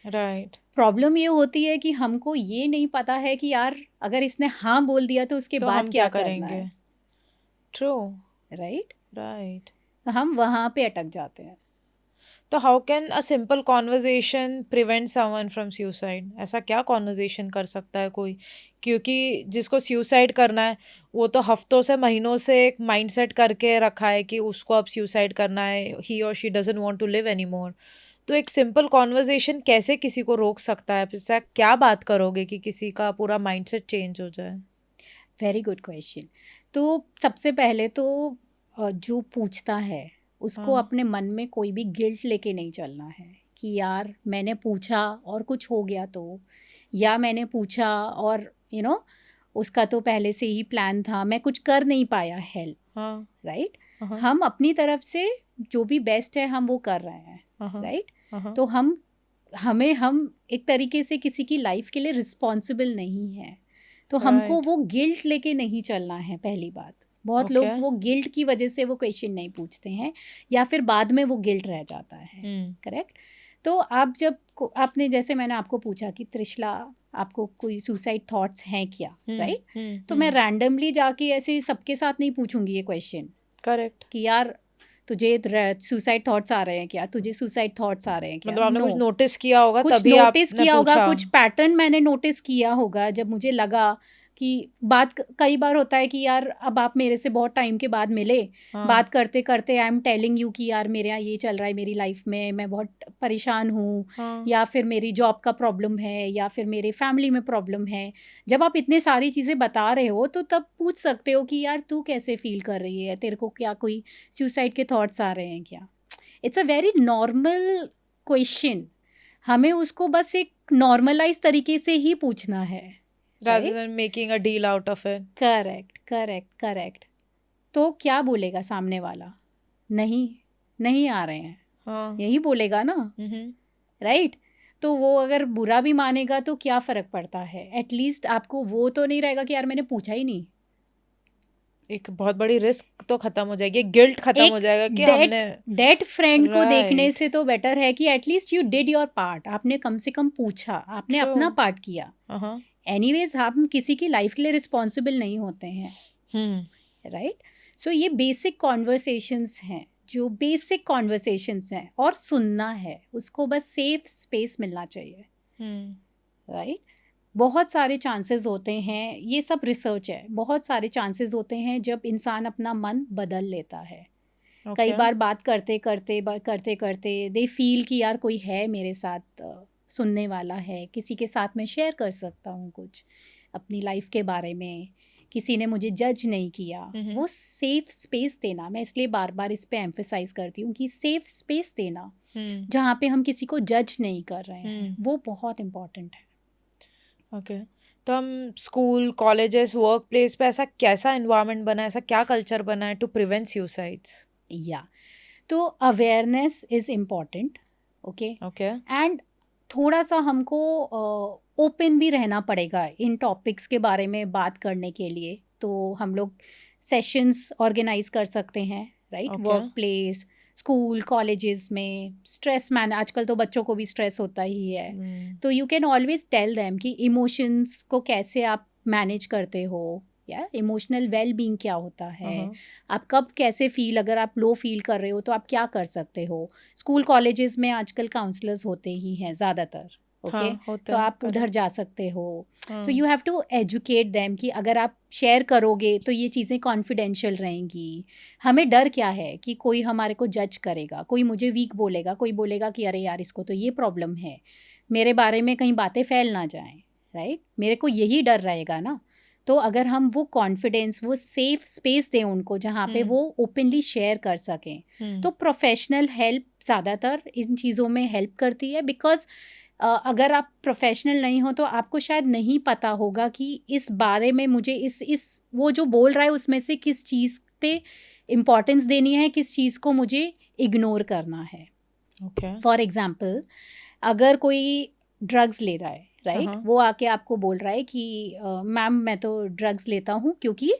राइट। प्रॉब्लम ये होती है कि हमको ये नहीं पता है कि यार अगर इसने हाँ बोल दिया तो उसके तो बाद हम क्या क्या करना करेंगे? है, ट्रू। राइट। राइट। तो हम वहाँ पे अटक जाते हैं। तो how can a simple conversation prevent someone from suicide? ऐसा क्या कॉन्वर्जेशन कर सकता है कोई? क्योंकि जिसको सुसाइड करना है वो तो हफ्तों से महीनों से एक माइंडसेट करके रखा है कि उसको अब सुसाइड करना है, ही और she doesn't want to live any more. तो एक सिंपल कॉन्वर्जेशन कैसे किसी को रोक सकता है? ऐसा क्या बात करोगे कि किसी का पूरा माइंडसेट चेंज हो जाए? Very good question. तो सबसे पहले तो जो पूछता है उसको हाँ। अपने मन में कोई भी गिल्ट लेके नहीं चलना है कि यार मैंने पूछा और कुछ हो गया तो, या मैंने पूछा और उसका तो पहले से ही प्लान था, मैं कुछ कर नहीं पाया हेल्प, हाँ। राइट। हाँ। हम अपनी तरफ से जो भी बेस्ट है हम वो कर रहे हैं, हाँ। राइट। हाँ। तो हम एक तरीके से किसी की लाइफ के लिए रिस्पॉन्सिबल नहीं है, तो हमको राइट। वो गिल्ट लेके नहीं चलना है। पहली बात, बहुत लोग ओके। वो गिल्ट की वजह से वो क्वेश्चन नहीं पूछते हैं या फिर बाद में वो गिल्ट रह जाता है, करेक्ट। तो आप आपने जैसे मैंने आपको पूछा कि त्रिशला आपको कोई सुसाइड थॉट्स हैं क्या, राइट। तो मैं रैंडमली जाके ऐसे सबके साथ नहीं पूछूंगी ये क्वेश्चन, करेक्ट। कि यार तुझे सुसाइड थॉट्स आ रहे हैं क्या, तुझे सुसाइड थॉट्स आ रहे हैं क्या। मतलब आपने No. कुछ नोटिस किया होगा कुछ तभी नोटिस आपने किया होगा, पूछा। कुछ पैटर्न मैंने नोटिस किया होगा जब मुझे लगा कि कई बार होता है कि यार अब आप मेरे से बहुत टाइम के बाद मिले, हाँ। बात करते करते आई एम टेलिंग यू कि यार मेरे यहाँ ये चल रहा है मेरी लाइफ में, मैं बहुत परेशान हूँ, हाँ। या फिर मेरी जॉब का प्रॉब्लम है, या फिर मेरे फैमिली में प्रॉब्लम है। जब आप इतने सारी चीज़ें बता रहे हो तो तब पूछ सकते हो कि यार तू कैसे फील कर रही है, तेरे को क्या कोई सुसाइड के थॉट्स आ रहे हैं क्या। It's a very normal question, हमें उसको बस एक नॉर्मलाइज तरीके से ही पूछना है, rather than making a deal out of it. Correct correct correct. तो क्या बोलेगा सामने वाला? नहीं, नहीं आ रहे हैं, हाँ। यही बोलेगा ना, राइट। तो वो अगर बुरा भी मानेगा तो क्या फ़र्क पड़ता है, एटलीस्ट आपको वो तो नहीं रहेगा कि यार मैंने पूछा ही नहीं। एक बहुत बड़ी रिस्क तो खत्म हो जाएगी, गिल्ट खत्म हो एक जाएगा कि डेट हमने। डेट फ्रेंड को देखने राइट। से तो बेटर है कि at least you did your part, आपने कम से कम पूछा, आपने ट्रू। अपना पार्ट किया। हाँ। एनीवेज हम किसी की लाइफ के लिए रिस्पॉन्सिबल नहीं होते हैं, राइट? सो ये बेसिक कॉन्वर्सेशंस हैं, जो बेसिक कॉन्वर्सेशंस हैं, और सुनना है उसको, बस सेफ स्पेस मिलना चाहिए, राइट? बहुत सारे चांसेस होते हैं, ये सब रिसर्च है, बहुत सारे चांसेस होते हैं जब इंसान अपना मन बदल लेता है। कई बार बात करते करते दे फील कि यार कोई है मेरे साथ, सुनने वाला है, किसी के साथ मैं शेयर कर सकता हूँ कुछ अपनी लाइफ के बारे में, किसी ने मुझे जज नहीं किया। वो सेफ स्पेस देना, मैं इसलिए बार बार इस पे एम्फेसाइज करती हूँ कि सेफ स्पेस देना जहाँ पे हम किसी को जज नहीं कर रहे हैं, वो बहुत इम्पोर्टेंट है। ओके। तो हम स्कूल, कॉलेजेस, वर्क प्लेस पे ऐसा कैसा एनवायरनमेंट बना है, ऐसा क्या कल्चर बना है टू प्रिवेंट सुसाइड्स? या तो awareness is important, okay, okay. And थोड़ा सा हमको ओपन भी रहना पड़ेगा इन टॉपिक्स के बारे में बात करने के लिए। तो हम लोग सेशंस ऑर्गेनाइज कर सकते हैं, right? Okay. Work place, school, colleges में स्ट्रेस मैन, आजकल तो बच्चों को भी स्ट्रेस होता ही है, तो you can always tell them कि इमोशंस को कैसे आप मैनेज करते हो, या इमोशनल वेल बीइंग क्या होता है, आप कब कैसे फील, अगर आप लो फील कर रहे हो तो आप क्या कर सकते हो। स्कूल कॉलेजेस में आजकल काउंसलर्स होते ही हैं ज़्यादातर, ओके, तो आप उधर जा सकते हो। तो you have to educate them कि अगर आप शेयर करोगे तो ये चीज़ें कॉन्फिडेंशियल रहेंगी। हमें डर क्या है कि कोई हमारे को जज करेगा, कोई मुझे वीक बोलेगा, कोई बोलेगा कि अरे यार इसको तो ये प्रॉब्लम है, मेरे बारे में कहीं बातें फैल ना जाएं, राइट? मेरे को यही डर रहेगा ना। तो अगर हम वो कॉन्फिडेंस, वो सेफ स्पेस दें उनको जहाँ पे वो ओपनली शेयर कर सकें, तो प्रोफेशनल हेल्प ज़्यादातर इन चीज़ों में हेल्प करती है। बिकॉज अगर आप प्रोफेशनल नहीं हो तो आपको शायद नहीं पता होगा कि इस बारे में मुझे इस वो जो बोल रहा है उसमें से किस चीज़ पे इम्पोर्टेंस देनी है, किस चीज़ को मुझे इग्नोर करना है। फॉर एग्जाम्पल, अगर कोई ड्रग्स ले रहा है, राइट, वो आके आपको बोल रहा है कि मैम मैं तो ड्रग्स लेता हूँ क्योंकि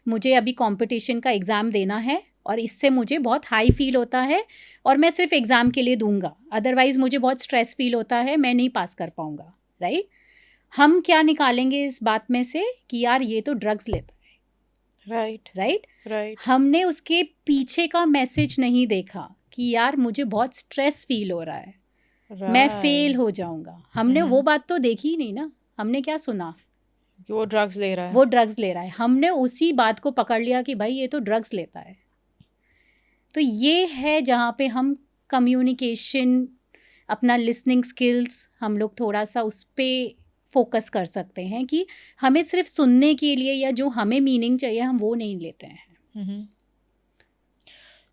मुझे अभी कंपटीशन का एग्ज़ाम देना है और इससे मुझे बहुत हाई फील होता है और मैं सिर्फ एग्ज़ाम के लिए दूंगा, अदरवाइज़ मुझे बहुत स्ट्रेस फील होता है, मैं नहीं पास कर पाऊंगा, राइट? हम क्या निकालेंगे इस बात में से कि यार ये तो ड्रग्स लेता है, राइट। हमने उसके पीछे का मैसेज नहीं देखा कि यार मुझे बहुत स्ट्रेस फील हो रहा है, मैं फेल हो जाऊंगा। हमने वो बात तो देखी ही नहीं ना, हमने क्या सुना कि वो ड्रग्स ले रहा है, हमने उसी बात को पकड़ लिया कि भाई ये तो ड्रग्स लेता है। तो ये है जहाँ पे हम कम्युनिकेशन, अपना लिसनिंग स्किल्स, हम लोग थोड़ा सा उस पर फोकस कर सकते हैं कि हमें सिर्फ सुनने के लिए या जो हमें मीनिंग चाहिए हम वो नहीं लेते हैं।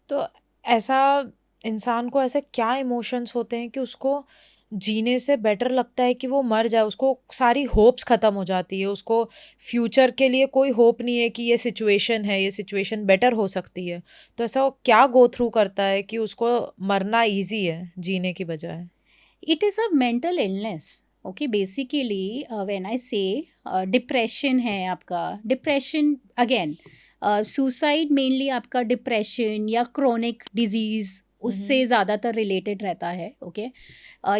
तो ऐसा इंसान को ऐसे क्या इमोशंस होते हैं कि उसको जीने से बेटर लगता है कि वो मर जाए, उसको सारी होप्स ख़त्म हो जाती है, उसको फ्यूचर के लिए कोई होप नहीं है कि ये सिचुएशन है, ये सिचुएशन बेटर हो सकती है। तो ऐसा वो क्या गो थ्रू करता है कि उसको मरना इजी है जीने की बजाय? It is a mental illness, okay. Basically when I से डिप्रेशन है आपका, डिप्रेशन अगेन, सुसाइड मेनली आपका डिप्रेशन या क्रोनिक डिजीज़ उससे ज़्यादातर रिलेटेड रहता है, ओके।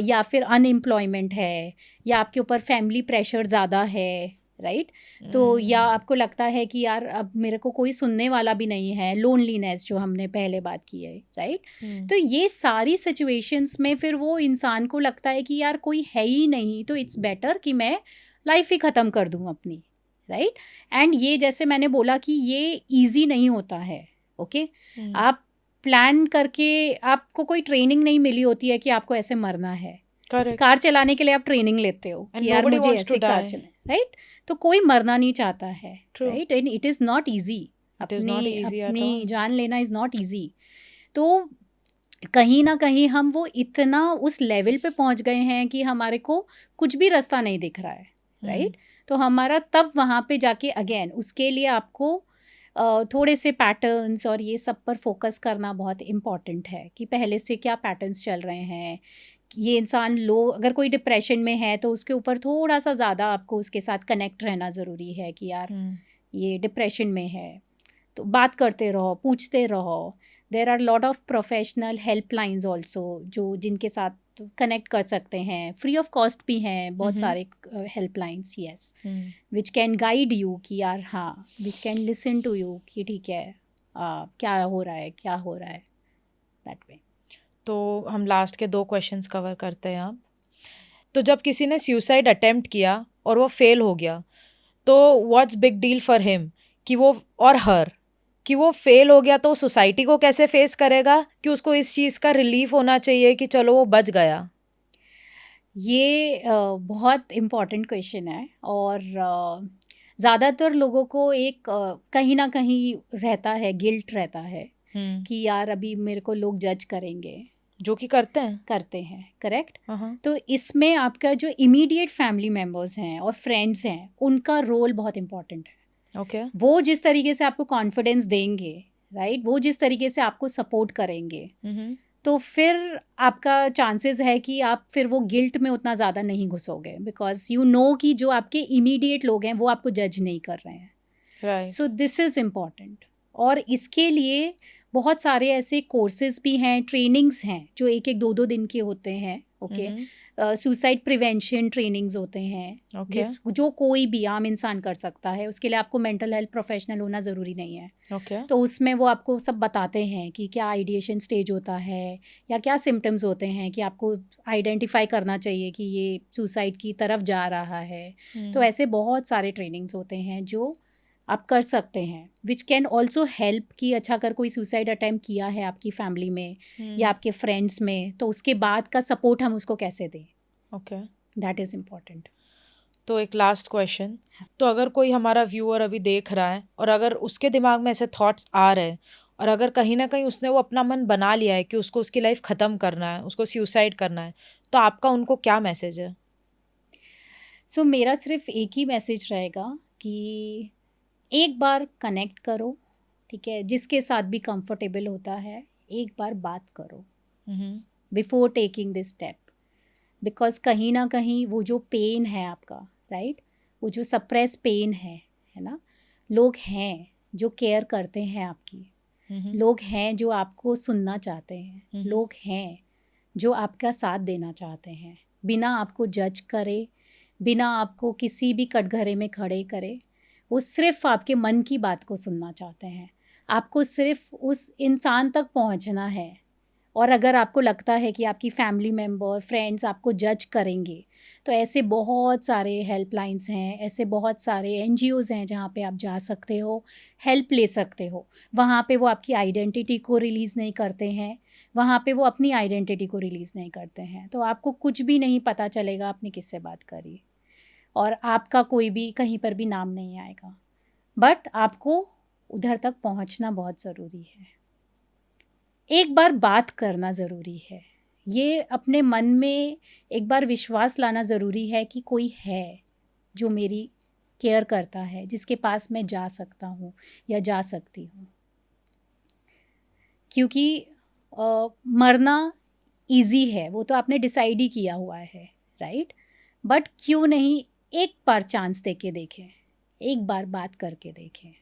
या फिर अनएम्प्लॉयमेंट है, या आपके ऊपर फैमिली प्रेशर ज़्यादा है, राइट? तो या आपको लगता है कि यार अब मेरे को कोई सुनने वाला भी नहीं है, लोनलीनेस जो हमने पहले बात की है, राइट? तो ये सारी सिचुएशंस में फिर वो इंसान को लगता है कि यार कोई है ही नहीं, तो इट्स बेटर कि मैं लाइफ ही ख़त्म कर दूँ अपनी, राइट? एंड ये जैसे मैंने बोला कि ये ईजी नहीं होता है, ओके। आप प्लान करके, आपको कोई ट्रेनिंग नहीं मिली होती है कि आपको ऐसे मरना है। कार चलाने के लिए आप ट्रेनिंग लेते हो कि यार मुझे ऐसे कार चलाए, राइट? तो कोई मरना नहीं चाहता है, right? And it is not easy, अपनी जान लेना इज़ नॉट ईजी। तो कहीं ना कहीं हम वो इतना उस लेवल पे पहुंच गए हैं कि हमारे को कुछ भी रास्ता नहीं दिख रहा है, राइट? तो हमारा तब वहाँ पे जाके अगेन उसके लिए आपको थोड़े से पैटर्न्स और ये सब पर फोकस करना बहुत इम्पॉर्टेंट है कि पहले से क्या पैटर्न्स चल रहे हैं, ये इंसान लो, अगर कोई डिप्रेशन में है तो उसके ऊपर थोड़ा सा ज़्यादा आपको उसके साथ कनेक्ट रहना ज़रूरी है कि यार ये डिप्रेशन में है, तो बात करते रहो, पूछते रहो. There are lot of professional helplines also जो जिनके साथ कनेक्ट कर सकते हैं, फ्री ऑफ कॉस्ट भी हैं बहुत सारे helplines, yes, which can guide you कि यार हाँ, which can listen to you कि ठीक है क्या हो रहा है, क्या हो रहा है, दैट वे. तो हम लास्ट के 2 क्वेश्चंस कवर करते हैं अब. तो जब किसी ने सुसाइड अटेम्प्ट किया और वो फेल हो गया, तो what's big deal for him कि वो और हर कि वो फेल हो गया, तो सोसाइटी को कैसे फेस करेगा, कि उसको इस चीज़ का रिलीफ होना चाहिए कि चलो वो बच गया. ये बहुत इम्पॉर्टेंट क्वेश्चन है और ज़्यादातर लोगों को एक कहीं ना कहीं रहता है, गिल्ट रहता है कि यार अभी मेरे को लोग जज करेंगे, जो कि करते हैं, करेक्ट. हाँ. तो इसमें आपका जो इमीडिएट फैमिली मेम्बर्स हैं और फ्रेंड्स हैं, उनका रोल बहुत इम्पॉर्टेंट है. ओके. वो जिस तरीके से आपको कॉन्फिडेंस देंगे, राइट, वो जिस तरीके से आपको सपोर्ट करेंगे, तो फिर आपका चांसेस है कि आप फिर वो गिल्ट में उतना ज़्यादा नहीं घुसोगे, बिकॉज यू नो कि जो आपके इमीडिएट लोग हैं वो आपको जज नहीं कर रहे हैं. Right. So this is important. और इसके लिए बहुत सारे ऐसे कोर्सेज भी हैं, ट्रेनिंग्स हैं जो 1-1, 2-2 दिन के होते हैं. ओके. सुसाइड प्रिवेंशन ट्रेनिंग्स होते हैं, Okay. जो कोई भी आम इंसान कर सकता है. उसके लिए आपको मेंटल हेल्थ प्रोफेशनल होना ज़रूरी नहीं है. ओके. तो उसमें वो आपको सब बताते हैं कि क्या आइडिएशन स्टेज होता है या क्या सिम्टम्स होते हैं कि आपको आइडेंटिफाई करना चाहिए कि ये सुसाइड की तरफ जा रहा है. तो ऐसे बहुत सारे ट्रेनिंग्स होते हैं जो आप कर सकते हैं, विच कैन ऑल्सो हेल्प कि अच्छा अगर कोई सुसाइड अटैम्प्ट किया है आपकी फैमिली में या आपके फ्रेंड्स में, तो उसके बाद का सपोर्ट हम उसको कैसे दें. ओके. That is important. तो एक लास्ट क्वेश्चन, तो अगर कोई हमारा व्यूअर अभी देख रहा है और अगर उसके दिमाग में ऐसे थॉट्स आ रहे हैं और अगर कहीं ना कहीं उसने वो अपना मन बना लिया है कि उसको उसकी लाइफ ख़त्म करना है, उसको सुसाइड करना है, तो आपका उनको क्या मैसेज है? सो मेरा सिर्फ एक ही मैसेज रहेगा कि एक बार कनेक्ट करो, ठीक है, जिसके साथ भी कंफर्टेबल होता है, एक बार बात करो before taking this step. Because कहीं ना कहीं वो जो पेन है आपका, राइट, वो जो सप्रेस पेन है ना, लोग हैं जो केयर करते हैं आपकी, लोग हैं जो आपको सुनना चाहते हैं, लोग हैं जो आपका साथ देना चाहते हैं, बिना आपको जज करे, बिना आपको किसी भी कटघरे में खड़े करे. वो सिर्फ आपके मन की बात को सुनना चाहते हैं. आपको सिर्फ उस इंसान तक पहुंचना है. और अगर आपको लगता है कि आपकी फैमिली मेम्बर, फ्रेंड्स आपको जज करेंगे, तो ऐसे बहुत सारे हेल्पलाइंस हैं, ऐसे बहुत सारे NGOs हैं जहाँ पे आप जा सकते हो, हेल्प ले सकते हो. वहाँ पे वो आपकी आइडेंटिटी को रिलीज़ नहीं करते हैं, वहाँ पे वो अपनी आइडेंटिटी को रिलीज़ नहीं करते हैं. तो आपको कुछ भी नहीं पता चलेगा आपने किससे बात करी, और आपका कोई भी कहीं पर भी नाम नहीं आएगा. बट आपको उधर तक पहुँचना बहुत ज़रूरी है. एक बार बात करना ज़रूरी है. ये अपने मन में एक बार विश्वास लाना ज़रूरी है कि कोई है जो मेरी केयर करता है, जिसके पास मैं जा सकता हूँ या जा सकती हूँ. क्योंकि मरना इजी है, वो तो आपने डिसाइड ही किया हुआ है, राइट. बट क्यों नहीं एक बार चांस दे के देखें, एक बार बात करके देखें,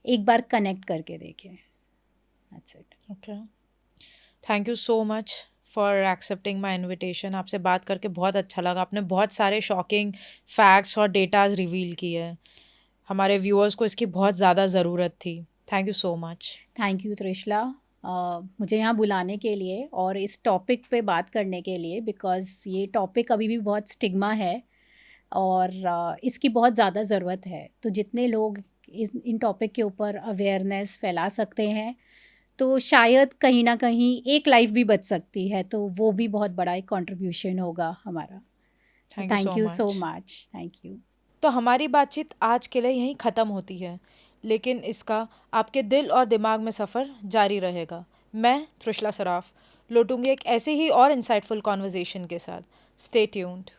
एक बार कनेक्ट करके देखें. That's it. Okay. Thank you so much for accepting my invitation. आपसे बात करके बहुत अच्छा लगा. आपने बहुत सारे शॉकिंग फैक्ट्स और डेटाज रिवील किए हैं. हमारे व्यूअर्स को इसकी बहुत ज़्यादा ज़रूरत थी. Thank you so much. Thank you Trishala, मुझे यहाँ बुलाने के लिए और इस टॉपिक पे बात करने के लिए, बिकॉज़ ये टॉपिक अभी भी बहुत स्टिग्मा है और इसकी बहुत ज़्यादा ज़रूरत है. तो जितने लोग इन टॉपिक के ऊपर अवेयरनेस फैला सकते हैं, तो शायद कहीं ना कहीं एक लाइफ भी बच सकती है. तो वो भी बहुत बड़ा एक कंट्रीब्यूशन होगा हमारा. Thank you so much. Thank you. तो हमारी बातचीत आज के लिए यहीं ख़त्म होती है, लेकिन इसका आपके दिल और दिमाग में सफ़र जारी रहेगा. मैं त्रिशला सराफ लौटूंगी एक ऐसे ही और इंसाइटफुल कॉन्वर्जेशन के साथ. Stay tuned.